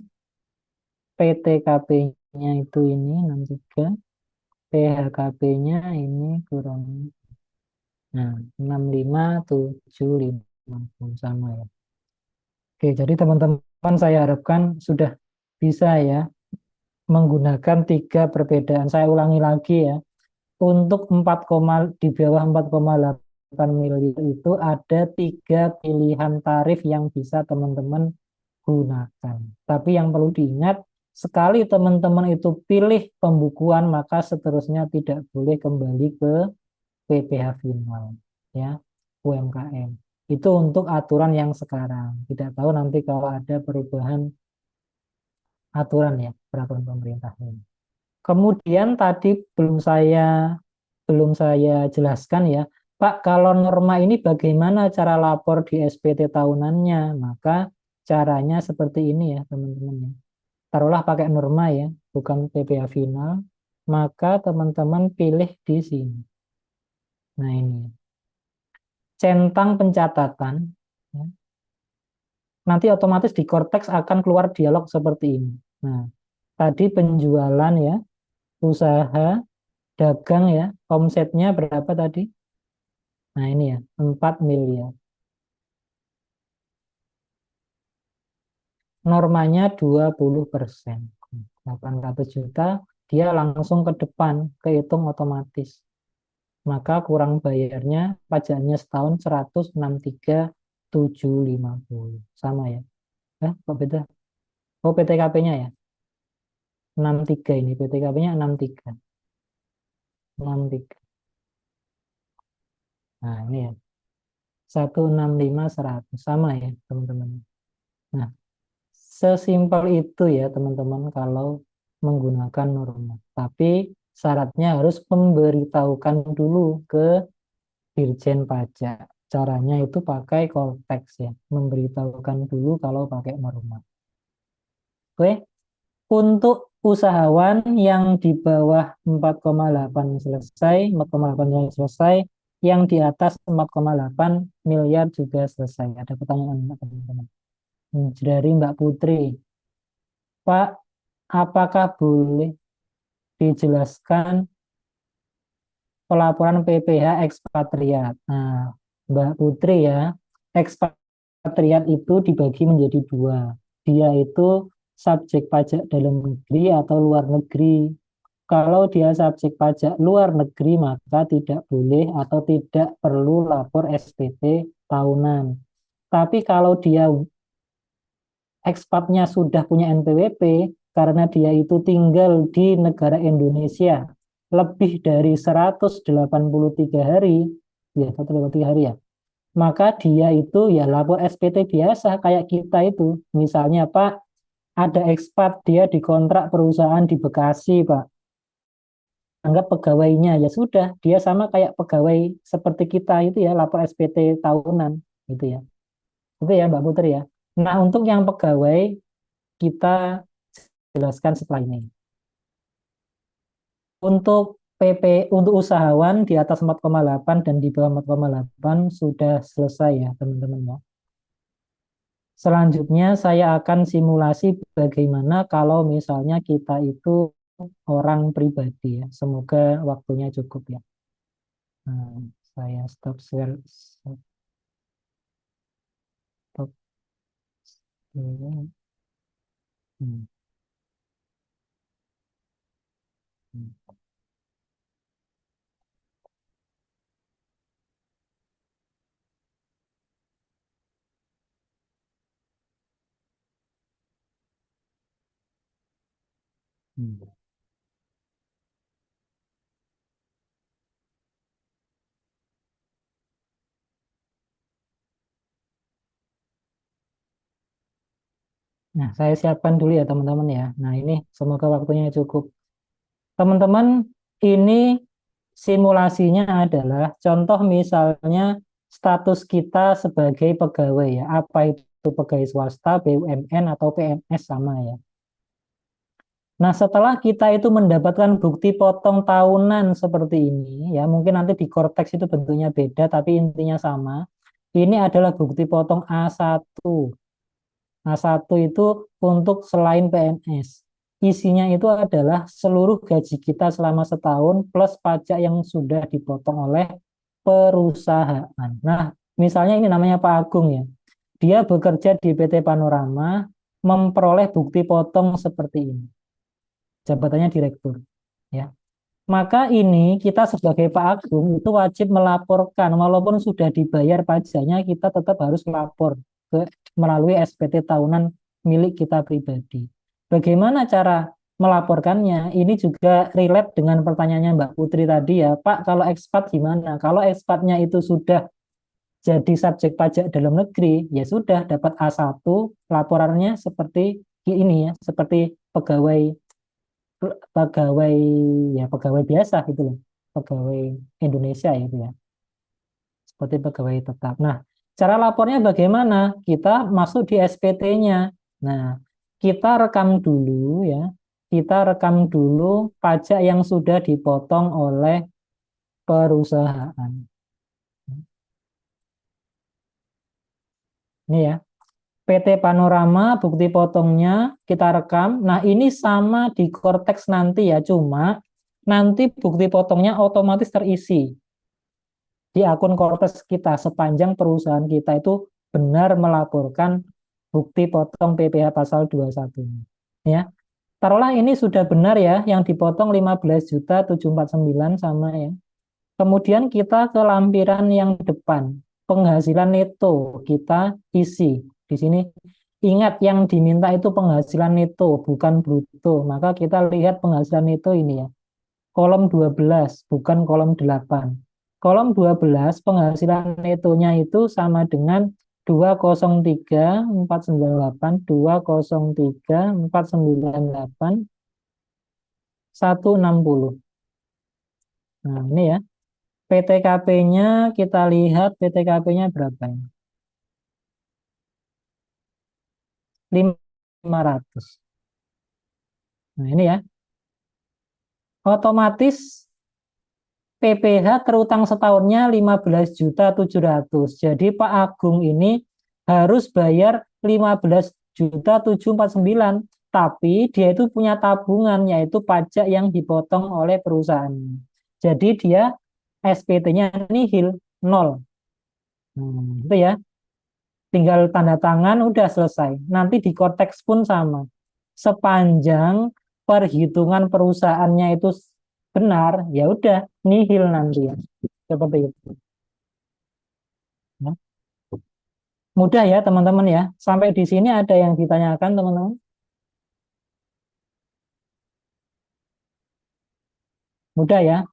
PTKP-nya itu ini 63. PHKP-nya ini kurang. Nah, 65.750 sama ya. Oke, jadi teman-teman saya harapkan sudah bisa ya menggunakan tiga perbedaan. Saya ulangi lagi ya. Untuk di bawah 4,8 miliar itu ada tiga pilihan tarif yang bisa teman-teman gunakan. Tapi yang perlu diingat, sekali teman-teman itu pilih pembukuan, maka seterusnya tidak boleh kembali ke PPh final, ya, UMKM. Itu untuk aturan yang sekarang. Tidak tahu nanti kalau ada perubahan aturan ya, peraturan pemerintah ini. Kemudian tadi belum saya jelaskan ya, Pak, kalau norma ini bagaimana cara lapor di SPT tahunannya? Maka caranya seperti ini ya, teman-teman ya. Taruhlah pakai norma ya, bukan PPh final, maka teman-teman pilih di sini. Nah, ini centang pencatatan ya. Nanti otomatis di Cortex akan keluar dialog seperti ini. Nah, tadi penjualan ya, usaha dagang ya, omsetnya berapa tadi? Nah ini ya, 4 miliar. Normanya 20%. 800 juta, dia langsung ke depan, kehitung otomatis. Maka kurang bayarnya, pajaknya setahun 163.750. Sama ya? Kok beda? Oh, PTKP-nya ya? 63 ini, PTKP-nya 63. 63. Nah, ini ya. 165.100. Sama ya, teman-teman. Nah, sesimpel itu ya, teman-teman, kalau menggunakan norma. Tapi syaratnya harus memberitahukan dulu ke Dirjen Pajak. Caranya itu pakai call text ya, memberitahukan dulu kalau pakai norma. Oke, untuk usahawan yang di bawah 4,8 selesai, 4,8 miliar selesai, yang di atas 4,8 miliar juga selesai. Ada pertanyaan enggak, teman-teman? Dari Mbak Putri, Pak, apakah boleh dijelaskan pelaporan PPh ekspatriat? Nah, Mbak Putri ya, ekspatriat itu dibagi menjadi dua. Dia itu subjek pajak dalam negeri atau luar negeri. Kalau dia subjek pajak luar negeri, maka tidak boleh atau tidak perlu lapor SPT tahunan. Tapi kalau dia ekspatnya sudah punya NPWP, karena dia itu tinggal di negara Indonesia lebih dari 183 hari, ya 183 hari ya, maka dia itu ya lapor SPT biasa kayak kita itu. Misalnya Pak, ada ekspat dia dikontrak perusahaan di Bekasi Pak, anggap pegawainya, ya sudah dia sama kayak pegawai seperti kita itu ya, lapor SPT tahunan gitu ya. Oke ya Mbak Putri ya. Nah untuk yang pegawai kita jelaskan setelah ini. Untuk untuk usahawan di atas 4,8 dan di bawah 4,8 sudah selesai ya teman-teman ya. Selanjutnya saya akan simulasi bagaimana kalau misalnya kita itu orang pribadi ya. Semoga waktunya cukup ya. Nah, saya stop share. Stop. Hmm. Hmm. Hmm. Nah, saya siapkan dulu ya teman-teman ya. Nah, ini semoga waktunya cukup. Teman-teman, ini simulasinya adalah contoh misalnya status kita sebagai pegawai ya. Apa itu pegawai swasta, BUMN atau PNS sama ya. Nah, setelah kita itu mendapatkan bukti potong tahunan seperti ini ya, mungkin nanti di Cortex itu bentuknya beda tapi intinya sama. Ini adalah bukti potong A1. A1 itu untuk selain PNS. Isinya itu adalah seluruh gaji kita selama setahun plus pajak yang sudah dipotong oleh perusahaan. Nah, misalnya ini namanya Pak Agung ya. Dia bekerja di PT Panorama, memperoleh bukti potong seperti ini. Jabatannya direktur. Ya. Maka ini kita sebagai Pak Agung itu wajib melaporkan, walaupun sudah dibayar pajaknya, kita tetap harus lapor melalui SPT tahunan milik kita pribadi. Bagaimana cara melaporkannya? Ini juga relate dengan pertanyaannya Mbak Putri tadi ya, Pak, kalau ekspat gimana? Kalau ekspatnya itu sudah jadi subjek pajak dalam negeri, ya sudah dapat A1, laporannya seperti ini ya, seperti pegawai pegawai pegawai biasa gitu loh, pegawai Indonesia itu ya, seperti pegawai tetap. Nah, cara lapornya bagaimana? Kita masuk di SPT-nya. Nah, kita rekam dulu ya, kita rekam dulu pajak yang sudah dipotong oleh perusahaan. Ini ya, PT Panorama bukti potongnya kita rekam. Nah, ini sama di Cortex nanti ya, cuma nanti bukti potongnya otomatis terisi. di akun Cortex kita sepanjang perusahaan kita itu benar melaporkan bukti potong PPh pasal 21. Ya. Taruhlah ini sudah benar ya, yang dipotong 15.749 sama ya. Kemudian kita ke lampiran yang depan, penghasilan neto kita isi. Di sini ingat yang diminta itu penghasilan neto, bukan bruto. Maka kita lihat penghasilan neto ini ya. Kolom 12, bukan kolom 8. Kolom 12 penghasilan netonya itu sama dengan 203.498, 203.498, 160. Nah, ini ya. PTKP-nya kita lihat PTKP-nya berapa ya? 500. Nah, ini ya. Otomatis PPh terutang setahunnya 15.700.000. Jadi Pak Agung ini harus bayar 15.749.000. Tapi dia itu punya tabungan, yaitu pajak yang dipotong oleh perusahaan. Jadi dia SPT-nya nihil, nol. Itu ya. Tinggal tanda tangan, udah selesai. Nanti di Cortex pun sama. Sepanjang perhitungan perusahaannya itu benar, ya udah nihil nanti ya. Seperti itu. Ya. Mudah ya teman-teman ya. Sampai di sini ada yang ditanyakan teman-teman? Mudah ya.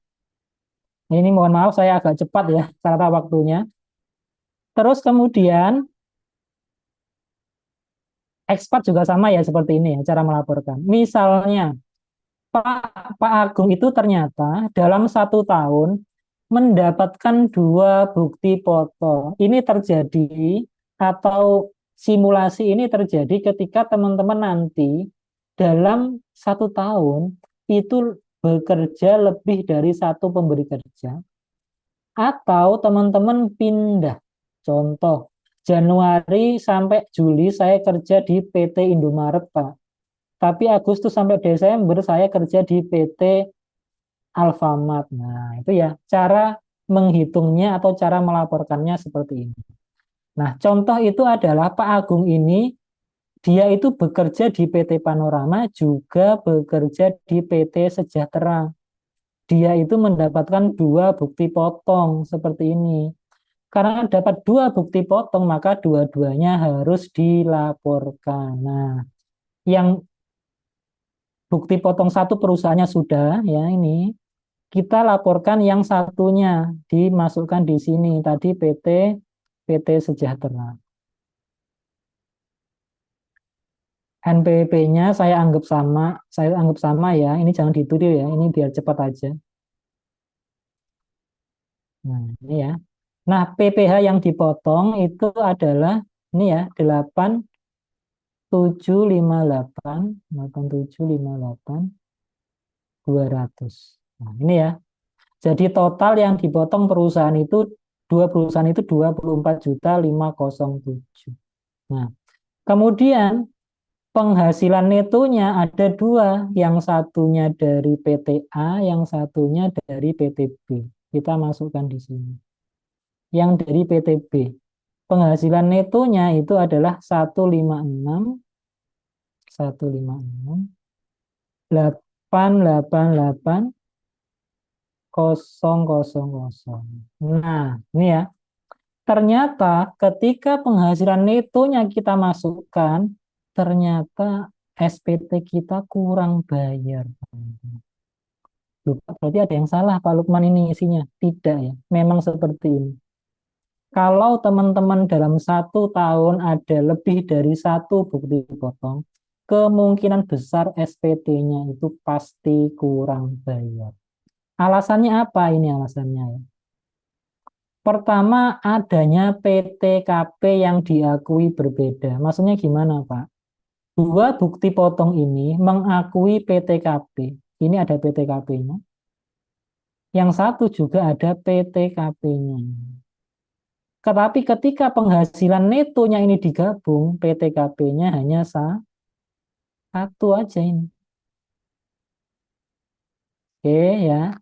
Ini mohon maaf saya agak cepat ya cara waktunya. Terus kemudian ekspat juga sama ya seperti ini ya cara melaporkan. Misalnya Pak Agung itu ternyata dalam 1 tahun mendapatkan 2 bukti foto. Ini terjadi atau simulasi ini terjadi ketika teman-teman nanti dalam 1 tahun itu bekerja lebih dari satu pemberi kerja, atau teman-teman pindah. Contoh, Januari sampai Juli saya kerja di PT Indomaret, Pak. Tapi Agustus sampai Desember saya kerja di PT Alfamart. Nah, itu ya cara menghitungnya atau cara melaporkannya seperti ini. Nah, contoh itu adalah Pak Agung ini dia itu bekerja di PT Panorama juga bekerja di PT Sejahtera. Dia itu mendapatkan 2 bukti potong seperti ini. Karena dapat 2 bukti potong, maka dua-duanya harus dilaporkan. Nah, yang bukti potong satu perusahaannya sudah, ya ini kita laporkan yang satunya dimasukkan di sini tadi PT Sejahtera. NPWP-nya saya anggap sama ya. Ini jangan ditulis ya, ini biar cepat aja. Nah, ini ya. Nah, PPh yang dipotong itu adalah ini ya, 8758, 8758, 200. Nah, ini ya. Jadi total yang dipotong perusahaan itu, dua perusahaan itu 24.507. Nah, kemudian penghasilan netonya ada dua, yang satunya dari PT A, yang satunya dari PT B. Kita masukkan di sini. Yang dari PT B, penghasilan netonya itu adalah 156, 888 000. Nah, ini ya. Ternyata ketika penghasilan netonya kita masukkan, ternyata SPT kita kurang bayar. Lupa, berarti ada yang salah Pak Lukman ini isinya. Tidak ya, memang seperti ini. Kalau teman-teman dalam 1 tahun ada lebih dari satu bukti potong, kemungkinan besar SPT-nya itu pasti kurang bayar. Alasannya apa ini alasannya ya? Pertama, adanya PTKP yang diakui berbeda. Maksudnya gimana, Pak? 2 bukti potong ini mengakui PTKP. Ini ada PTKP-nya. Yang satu juga ada PTKP-nya. Tetapi ketika penghasilan netonya ini digabung, PTKP-nya hanya satu aja ini. Oke ya.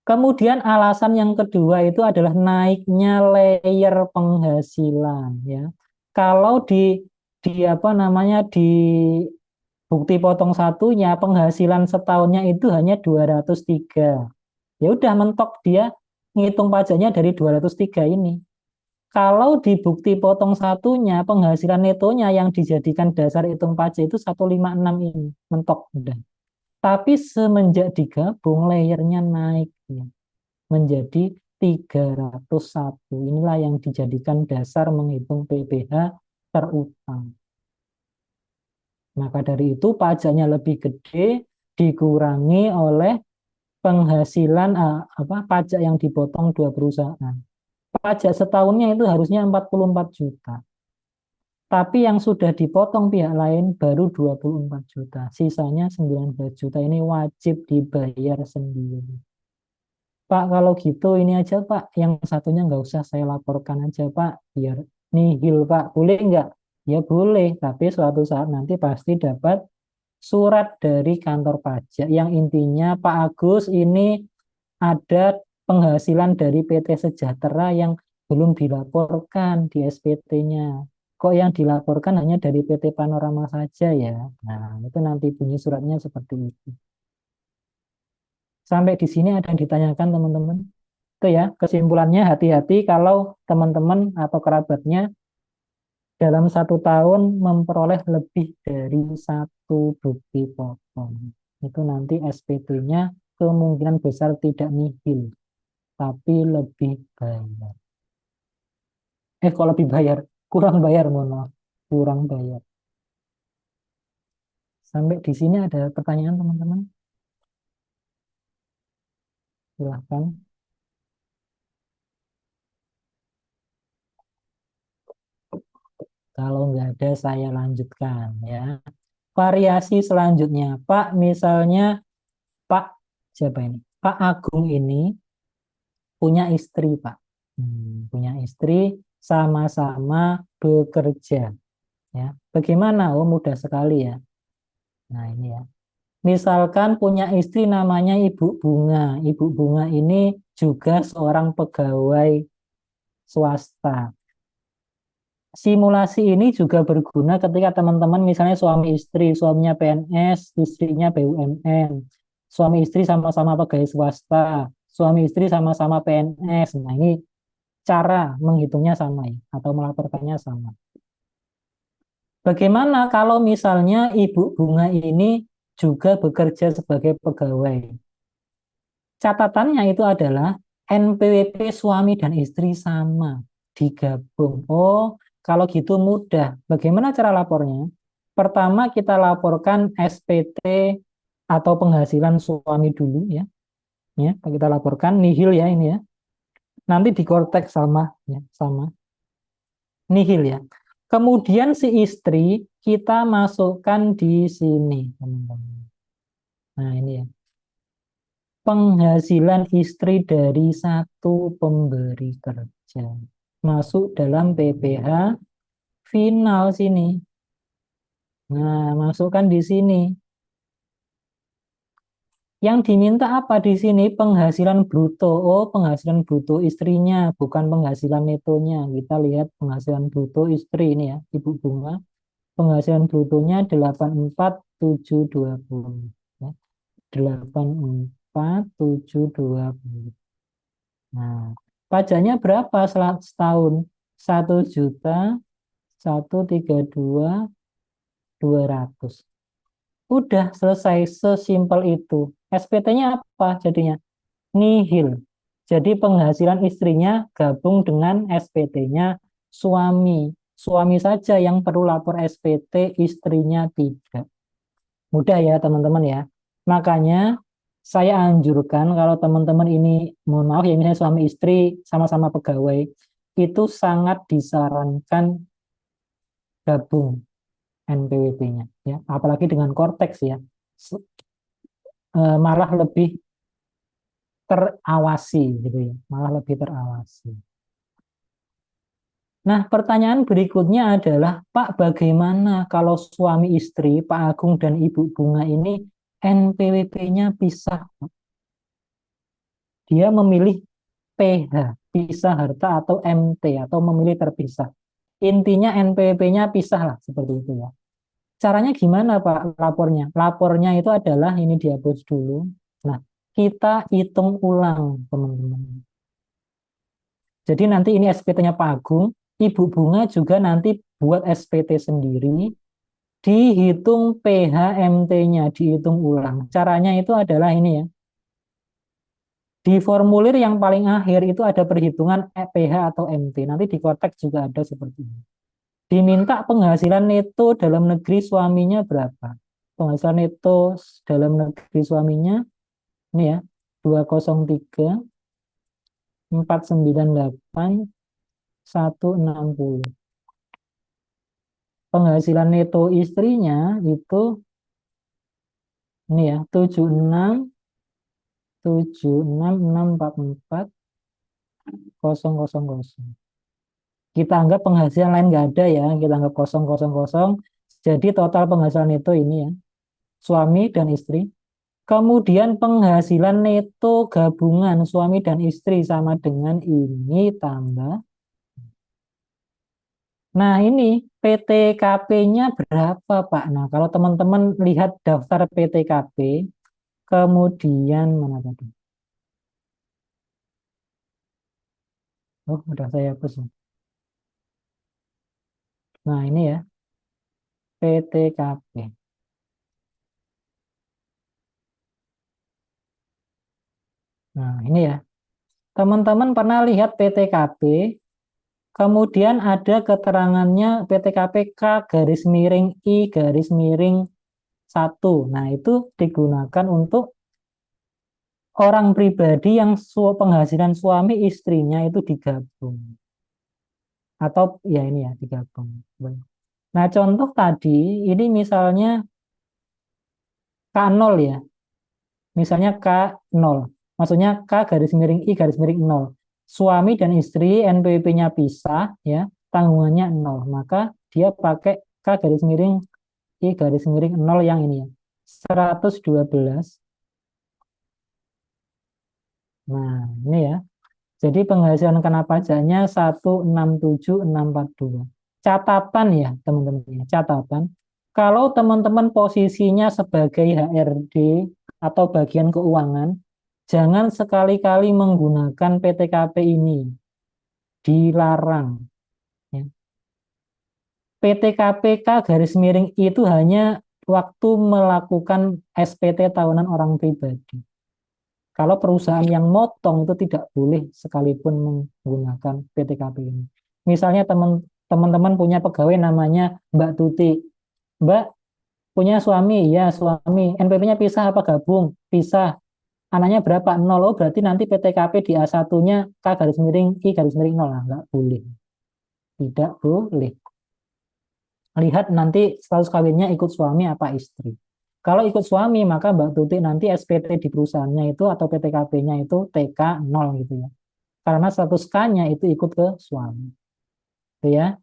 Kemudian alasan yang kedua itu adalah naiknya layer penghasilan ya. Kalau di apa namanya di bukti potong satunya penghasilan setahunnya itu hanya 203. Ya udah mentok dia ngitung pajaknya dari 203 ini. Kalau di bukti potong satunya penghasilan netonya yang dijadikan dasar hitung pajak itu 156 ini mentok udah. Tapi semenjak digabung layernya naik ya, menjadi 301. Inilah yang dijadikan dasar menghitung PPh terutang. Maka dari itu pajaknya lebih gede dikurangi oleh penghasilan pajak yang dipotong dua perusahaan. Pajak setahunnya itu harusnya 44 juta. Tapi yang sudah dipotong pihak lain baru 24 juta. Sisanya 19 juta ini wajib dibayar sendiri. Pak, kalau gitu ini aja Pak, yang satunya nggak usah saya laporkan aja Pak, biar nihil Pak. Boleh nggak? Ya boleh, tapi suatu saat nanti pasti dapat surat dari kantor pajak yang intinya Pak Agus ini ada penghasilan dari PT Sejahtera yang belum dilaporkan di SPT-nya. Kok yang dilaporkan hanya dari PT Panorama saja ya? Nah, itu nanti bunyi suratnya seperti itu. Sampai di sini ada yang ditanyakan teman-teman? Itu ya, kesimpulannya hati-hati kalau teman-teman atau kerabatnya dalam 1 tahun memperoleh lebih dari satu bukti potong. Itu nanti SPT-nya kemungkinan besar tidak nihil, tapi lebih bayar. Kok lebih bayar? Kurang bayar, mohon maaf. Kurang bayar. Sampai di sini ada pertanyaan teman-teman? Silahkan. Kalau nggak ada, saya lanjutkan ya. Variasi selanjutnya, Pak, misalnya Pak, siapa ini? Pak Agung ini punya istri, Pak. Punya istri, sama-sama bekerja. Ya, bagaimana? Oh, mudah sekali ya. Nah, ini ya. Misalkan punya istri namanya Ibu Bunga. Ibu Bunga ini juga seorang pegawai swasta. Simulasi ini juga berguna ketika teman-teman misalnya suami istri, suaminya PNS, istrinya BUMN. Suami istri sama-sama pegawai swasta, suami istri sama-sama PNS. Nah, ini cara menghitungnya sama ya, atau melaporkannya sama. Bagaimana kalau misalnya Ibu Bunga ini juga bekerja sebagai pegawai? Catatannya itu adalah NPWP suami dan istri sama, digabung. Oh, kalau gitu mudah. Bagaimana cara lapornya? Pertama kita laporkan SPT atau penghasilan suami dulu ya. Ya, kita laporkan nihil ya ini ya. Nanti di korteks sama ya, sama. Nihil ya. Kemudian si istri kita masukkan di sini, teman-teman. Nah, ini ya. Penghasilan istri dari satu pemberi kerja masuk dalam PPh final sini. Nah, masukkan di sini. Yang diminta apa di sini? Penghasilan bruto. Oh, penghasilan bruto istrinya, bukan penghasilan netonya. Kita lihat penghasilan bruto istri ini ya, Ibu Bunga. Penghasilan brutonya 84.720. Ya. 84.720. Nah, pajaknya berapa setahun? 1.132.200. Udah selesai, sesimpel itu. SPT-nya apa jadinya? Nihil. Jadi penghasilan istrinya gabung dengan SPT-nya suami. Suami saja yang perlu lapor SPT, istrinya tidak. Mudah ya teman-teman ya. Makanya saya anjurkan kalau teman-teman ini, mohon maaf ya, misalnya suami istri sama-sama pegawai, itu sangat disarankan gabung NPWP-nya ya, apalagi dengan Cortex ya. Malah lebih terawasi gitu ya, malah lebih terawasi. Nah, pertanyaan berikutnya adalah, Pak, bagaimana kalau suami istri, Pak Agung dan Ibu Bunga ini NPWP-nya pisah? dia memilih PH, pisah harta atau MT atau memilih terpisah. Intinya NPWP-nya pisah lah seperti itu ya. Caranya gimana Pak lapornya? Lapornya itu adalah ini dihapus dulu. Nah, kita hitung ulang teman-teman. Jadi nanti ini SPT-nya Pak Agung, Ibu Bunga juga nanti buat SPT sendiri, dihitung PHMT-nya, dihitung ulang. Caranya itu adalah ini ya. Di formulir yang paling akhir itu ada perhitungan PH atau MT. Nanti di Kortek juga ada seperti ini. Diminta penghasilan neto dalam negeri suaminya berapa? Penghasilan neto dalam negeri suaminya ini ya, 203 498 160. Penghasilan neto istrinya itu ini ya, 76 Kita anggap penghasilan lain nggak ada ya, kita anggap 000. Jadi total penghasilan neto ini ya, suami dan istri. Kemudian penghasilan neto gabungan suami dan istri sama dengan ini tambah. Nah ini PTKP-nya berapa Pak? Nah kalau teman-teman lihat daftar PTKP, kemudian mana tadi? Oh udah saya hapus. Nah ini ya PTKP. Nah ini ya. Teman-teman pernah lihat PTKP, kemudian ada keterangannya PTKP K garis miring I garis miring 1. Nah, itu digunakan untuk orang pribadi yang penghasilan suami istrinya itu digabung. Atau ya ini ya digabung. Nah, contoh tadi ini misalnya K0 ya. Misalnya K0. Maksudnya K garis miring I garis miring 0. Suami dan istri NPWP-nya pisah ya, tanggungannya 0. Maka dia pakai K garis miring I garis miring 0 yang ini ya. 112. Nah, ini ya. Jadi penghasilan kena pajaknya 167.642. Catatan ya, teman-teman ya, catatan. Kalau teman-teman posisinya sebagai HRD atau bagian keuangan, jangan sekali-kali menggunakan PTKP ini. Dilarang. Ya. PTKPK garis miring itu hanya waktu melakukan SPT tahunan orang pribadi. Kalau perusahaan yang motong itu tidak boleh sekalipun menggunakan PTKP ini. Misalnya teman-teman punya pegawai namanya Mbak Tuti. Mbak punya suami, ya suami. NPP-nya pisah apa gabung? Pisah. Anaknya berapa? 0. Oh, berarti nanti PTKP di A1-nya K garis miring I garis miring 0. Nah, nggak boleh. Tidak boleh. Lihat nanti status kawinnya ikut suami apa istri. Kalau ikut suami, maka Mbak Tuti nanti SPT di perusahaannya itu atau PTKP-nya itu TK 0 gitu ya. Karena status K-nya itu ikut ke suami. Gitu ya.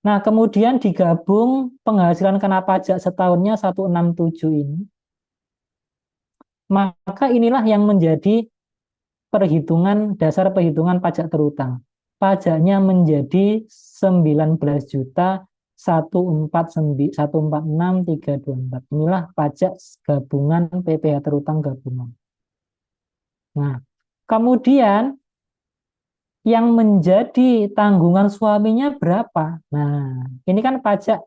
Nah, kemudian digabung penghasilan kena pajak setahunnya 167 ini. Maka inilah yang menjadi dasar perhitungan pajak terutang. Pajaknya menjadi 19 juta 146.324. Inilah pajak gabungan PPh terutang gabungan. Nah, kemudian yang menjadi tanggungan suaminya berapa? Nah, ini kan pajak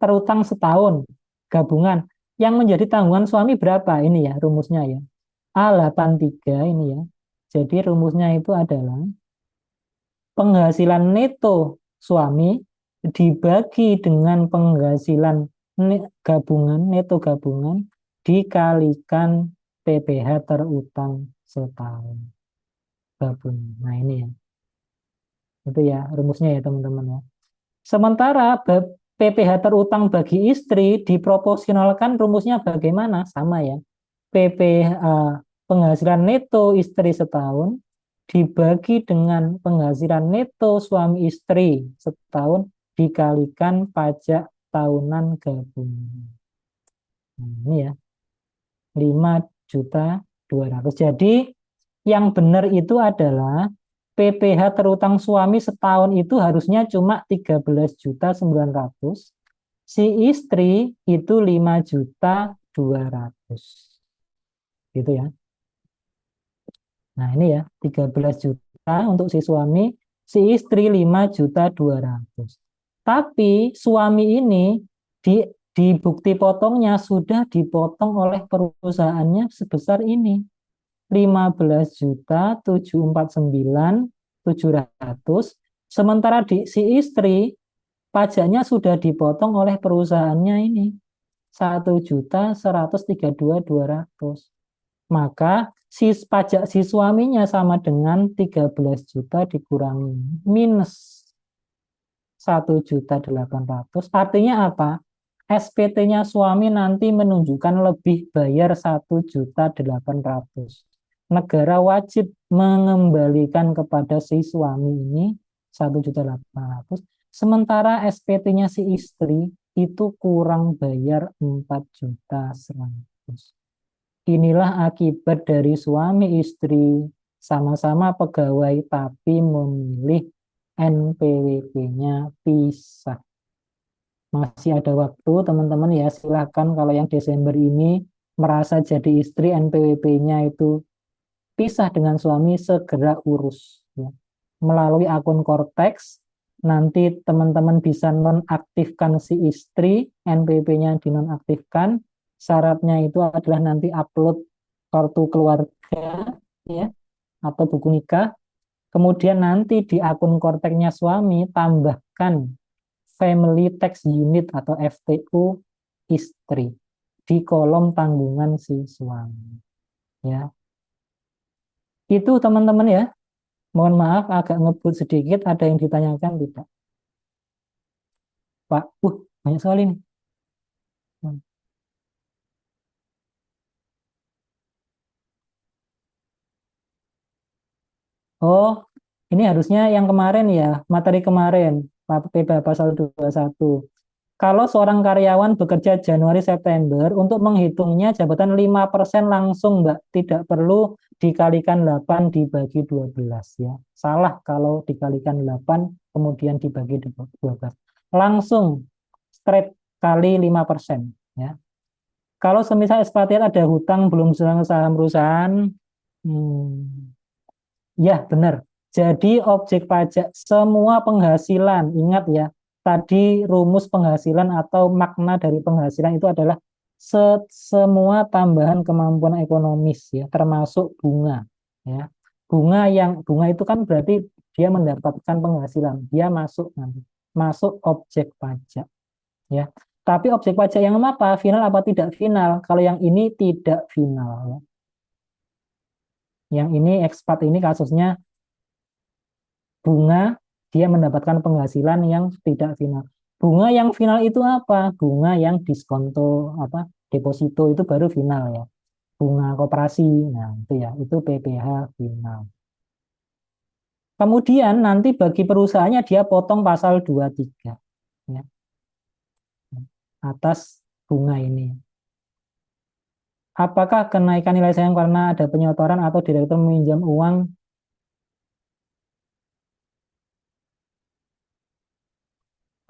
terutang setahun gabungan. Yang menjadi tanggungan suami berapa? Ini ya rumusnya ya. A83 ini ya. Jadi rumusnya itu adalah penghasilan neto suami dibagi dengan penghasilan neto gabungan dikalikan PPh terutang setahun gabungan. Nah ini ya. Itu ya rumusnya ya teman-teman ya. Sementara PPh terutang bagi istri diproporsionalkan rumusnya bagaimana? Sama ya. PPh penghasilan neto istri setahun dibagi dengan penghasilan neto suami istri setahun dikalikan pajak tahunan gabungan. Nah, ini ya 5.200.000. Jadi Yang benar itu adalah PPh terutang suami setahun itu harusnya cuma 13.900.000. Si istri itu 5.200.000. Gitu ya. Nah, ini ya, 13 juta untuk si suami, si istri 5.200.000. Tapi suami ini di bukti potongnya sudah dipotong oleh perusahaannya sebesar ini. 15.749.700. Sementara si istri pajaknya sudah dipotong oleh perusahaannya ini 1.132.200. Maka pajak si suaminya sama dengan 13 juta dikurangi minus 1.800.000. Artinya apa? SPT-nya suami nanti menunjukkan lebih bayar 1.800.000. Negara wajib mengembalikan kepada si suami ini 1.800.000. Sementara SPT-nya si istri itu kurang bayar 4.100.000. Inilah akibat dari suami istri sama-sama pegawai tapi memilih NPWP-nya pisah. Masih ada waktu teman-teman ya, silahkan kalau yang Desember ini merasa jadi istri NPWP-nya itu pisah dengan suami, segera urus ya. Melalui akun Cortex nanti teman-teman bisa nonaktifkan si istri, NPWP-nya dinonaktifkan. Syaratnya itu adalah nanti upload kartu keluarga ya atau buku nikah. Kemudian nanti di akun Cortex-nya suami tambahkan Family Tax Unit atau FTU istri di kolom tanggungan si suami ya. Itu teman-teman ya. Mohon maaf agak ngebut sedikit, ada yang ditanyakan tidak? Pak, banyak sekali nih. Oh, ini harusnya yang kemarin ya, materi kemarin, PB pasal 21. Kalau seorang karyawan bekerja Januari-September, untuk menghitungnya jabatan 5% langsung, Mbak. Tidak perlu dikalikan 8 dibagi 12 ya. Salah kalau dikalikan 8 kemudian dibagi 12. Langsung straight kali 5% ya. Kalau semisal ekspatriat ada hutang belum saham perusahaan, ya benar. Jadi objek pajak semua penghasilan, ingat ya, tadi rumus penghasilan atau makna dari penghasilan itu adalah semua tambahan kemampuan ekonomis ya, termasuk bunga ya. Bunga itu kan berarti dia mendapatkan penghasilan, dia masuk nanti, masuk objek pajak ya. Tapi objek pajak yang apa? Final apa tidak final? Kalau yang ini tidak final ya. Yang ini ekspat ini kasusnya bunga, dia mendapatkan penghasilan yang tidak final. Bunga yang final itu apa? Bunga yang diskonto apa? Deposito itu baru final ya. Bunga koperasi, nah itu ya, itu PPh final. Kemudian nanti bagi perusahaannya dia potong pasal 23 ya, atas bunga ini. Apakah kenaikan nilai saham karena ada penyotoran atau direktur meminjam uang?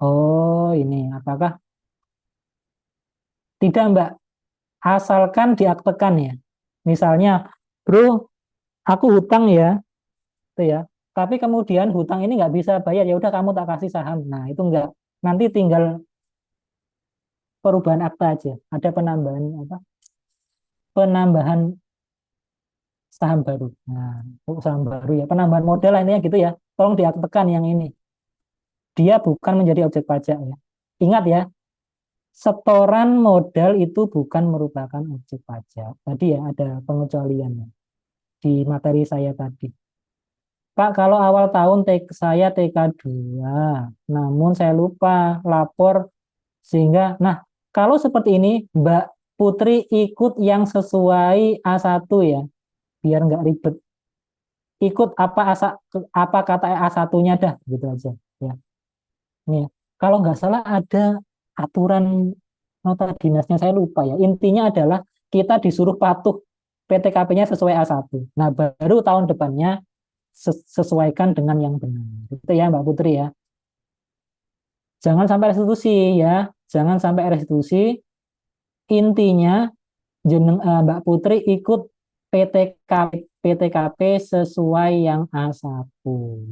Oh, ini apakah tidak, Mbak? Asalkan diaktekan ya. Misalnya, bro, aku hutang ya, itu ya. Tapi kemudian hutang ini nggak bisa bayar, ya udah kamu tak kasih saham. Nah, itu enggak. Nanti tinggal perubahan akta aja. Ada penambahan apa? Penambahan saham baru. Nah, saham baru ya, penambahan modal lah intinya gitu ya. Tolong diaktekan yang ini. Dia bukan menjadi objek pajak ya. Ingat ya, setoran modal itu bukan merupakan objek pajak. Tadi ya ada pengecualiannya di materi saya tadi. Pak, kalau awal tahun saya TK2, namun saya lupa lapor sehingga, nah kalau seperti ini Mbak Putri ikut yang sesuai A1 ya, biar nggak ribet. Ikut apa kata A1-nya dah, gitu aja. Ya, ini ya. Kalau nggak salah ada aturan nota dinasnya saya lupa ya. Intinya adalah kita disuruh patuh PTKP-nya sesuai A1. Nah, baru tahun depannya sesuaikan dengan yang benar. Itu ya Mbak Putri ya. Jangan sampai restitusi ya. Jangan sampai restitusi. Intinya Mbak Putri ikut PTKP sesuai yang A1.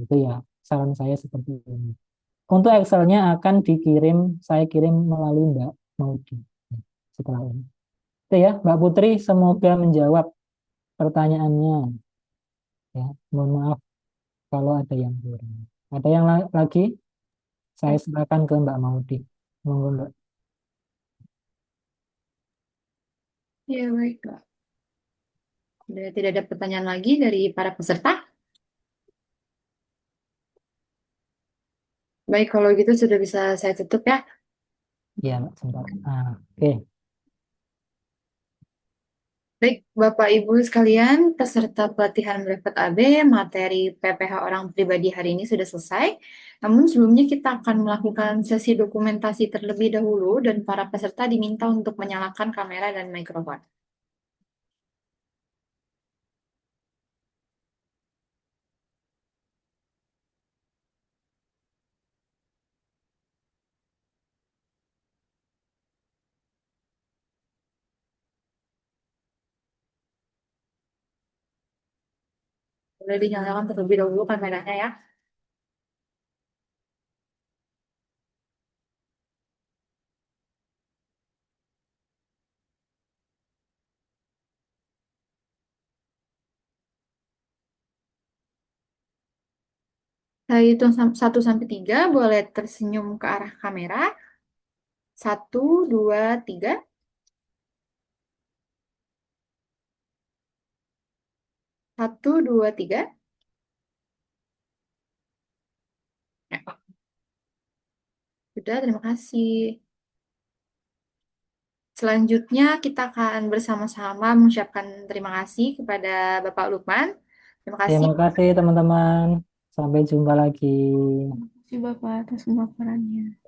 Itu ya. Saran saya seperti ini. Untuk Excel-nya akan saya kirim melalui Mbak Maudi setelah ini. Itu ya, Mbak Putri, semoga menjawab pertanyaannya. Ya, mohon maaf kalau ada yang kurang. Ada yang lagi? Saya silakan ke Mbak Maudi. Monggo, Mbak. Ya, baik, Kak. Sudah tidak ada pertanyaan lagi dari para peserta. Baik, kalau gitu sudah bisa saya tutup ya. Iya, Mbak, sebentar. Oke. Baik, Bapak Ibu sekalian, peserta pelatihan brevet AB, materi PPH orang pribadi hari ini sudah selesai. Namun sebelumnya kita akan melakukan sesi dokumentasi terlebih dahulu dan para peserta diminta untuk menyalakan kamera dan mikrofon. Boleh dinyalakan terlebih dahulu kameranya ya. Saya hitung 1 sampai 3, boleh tersenyum ke arah kamera. 1, 2, 3. 1, 2, 3. Ya, sudah, terima kasih. Selanjutnya kita akan bersama-sama mengucapkan terima kasih kepada Bapak Lukman. Terima kasih. Terima kasih, teman-teman. Sampai jumpa lagi. Terima kasih Bapak atas pemaparannya.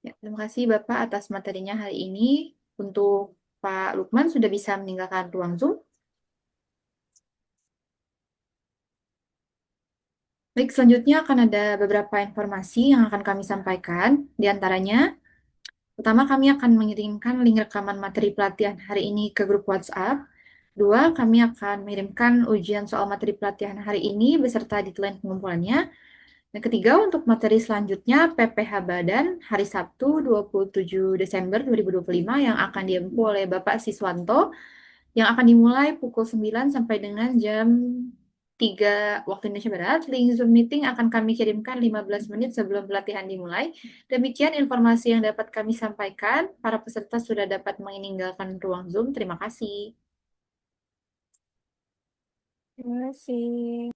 Ya, terima kasih Bapak atas materinya hari ini. Untuk Pak Lukman sudah bisa meninggalkan ruang Zoom. Baik, selanjutnya akan ada beberapa informasi yang akan kami sampaikan. Di antaranya, pertama, kami akan mengirimkan link rekaman materi pelatihan hari ini ke grup WhatsApp. Dua, kami akan mengirimkan ujian soal materi pelatihan hari ini beserta deadline pengumpulannya. Yang ketiga, untuk materi selanjutnya, PPH Badan hari Sabtu 27 Desember 2025 yang akan diempu oleh Bapak Siswanto, yang akan dimulai pukul 9 sampai dengan jam 3 waktu Indonesia Barat. Link Zoom meeting akan kami kirimkan 15 menit sebelum pelatihan dimulai. Demikian informasi yang dapat kami sampaikan. Para peserta sudah dapat meninggalkan ruang Zoom. Terima kasih. Terima kasih.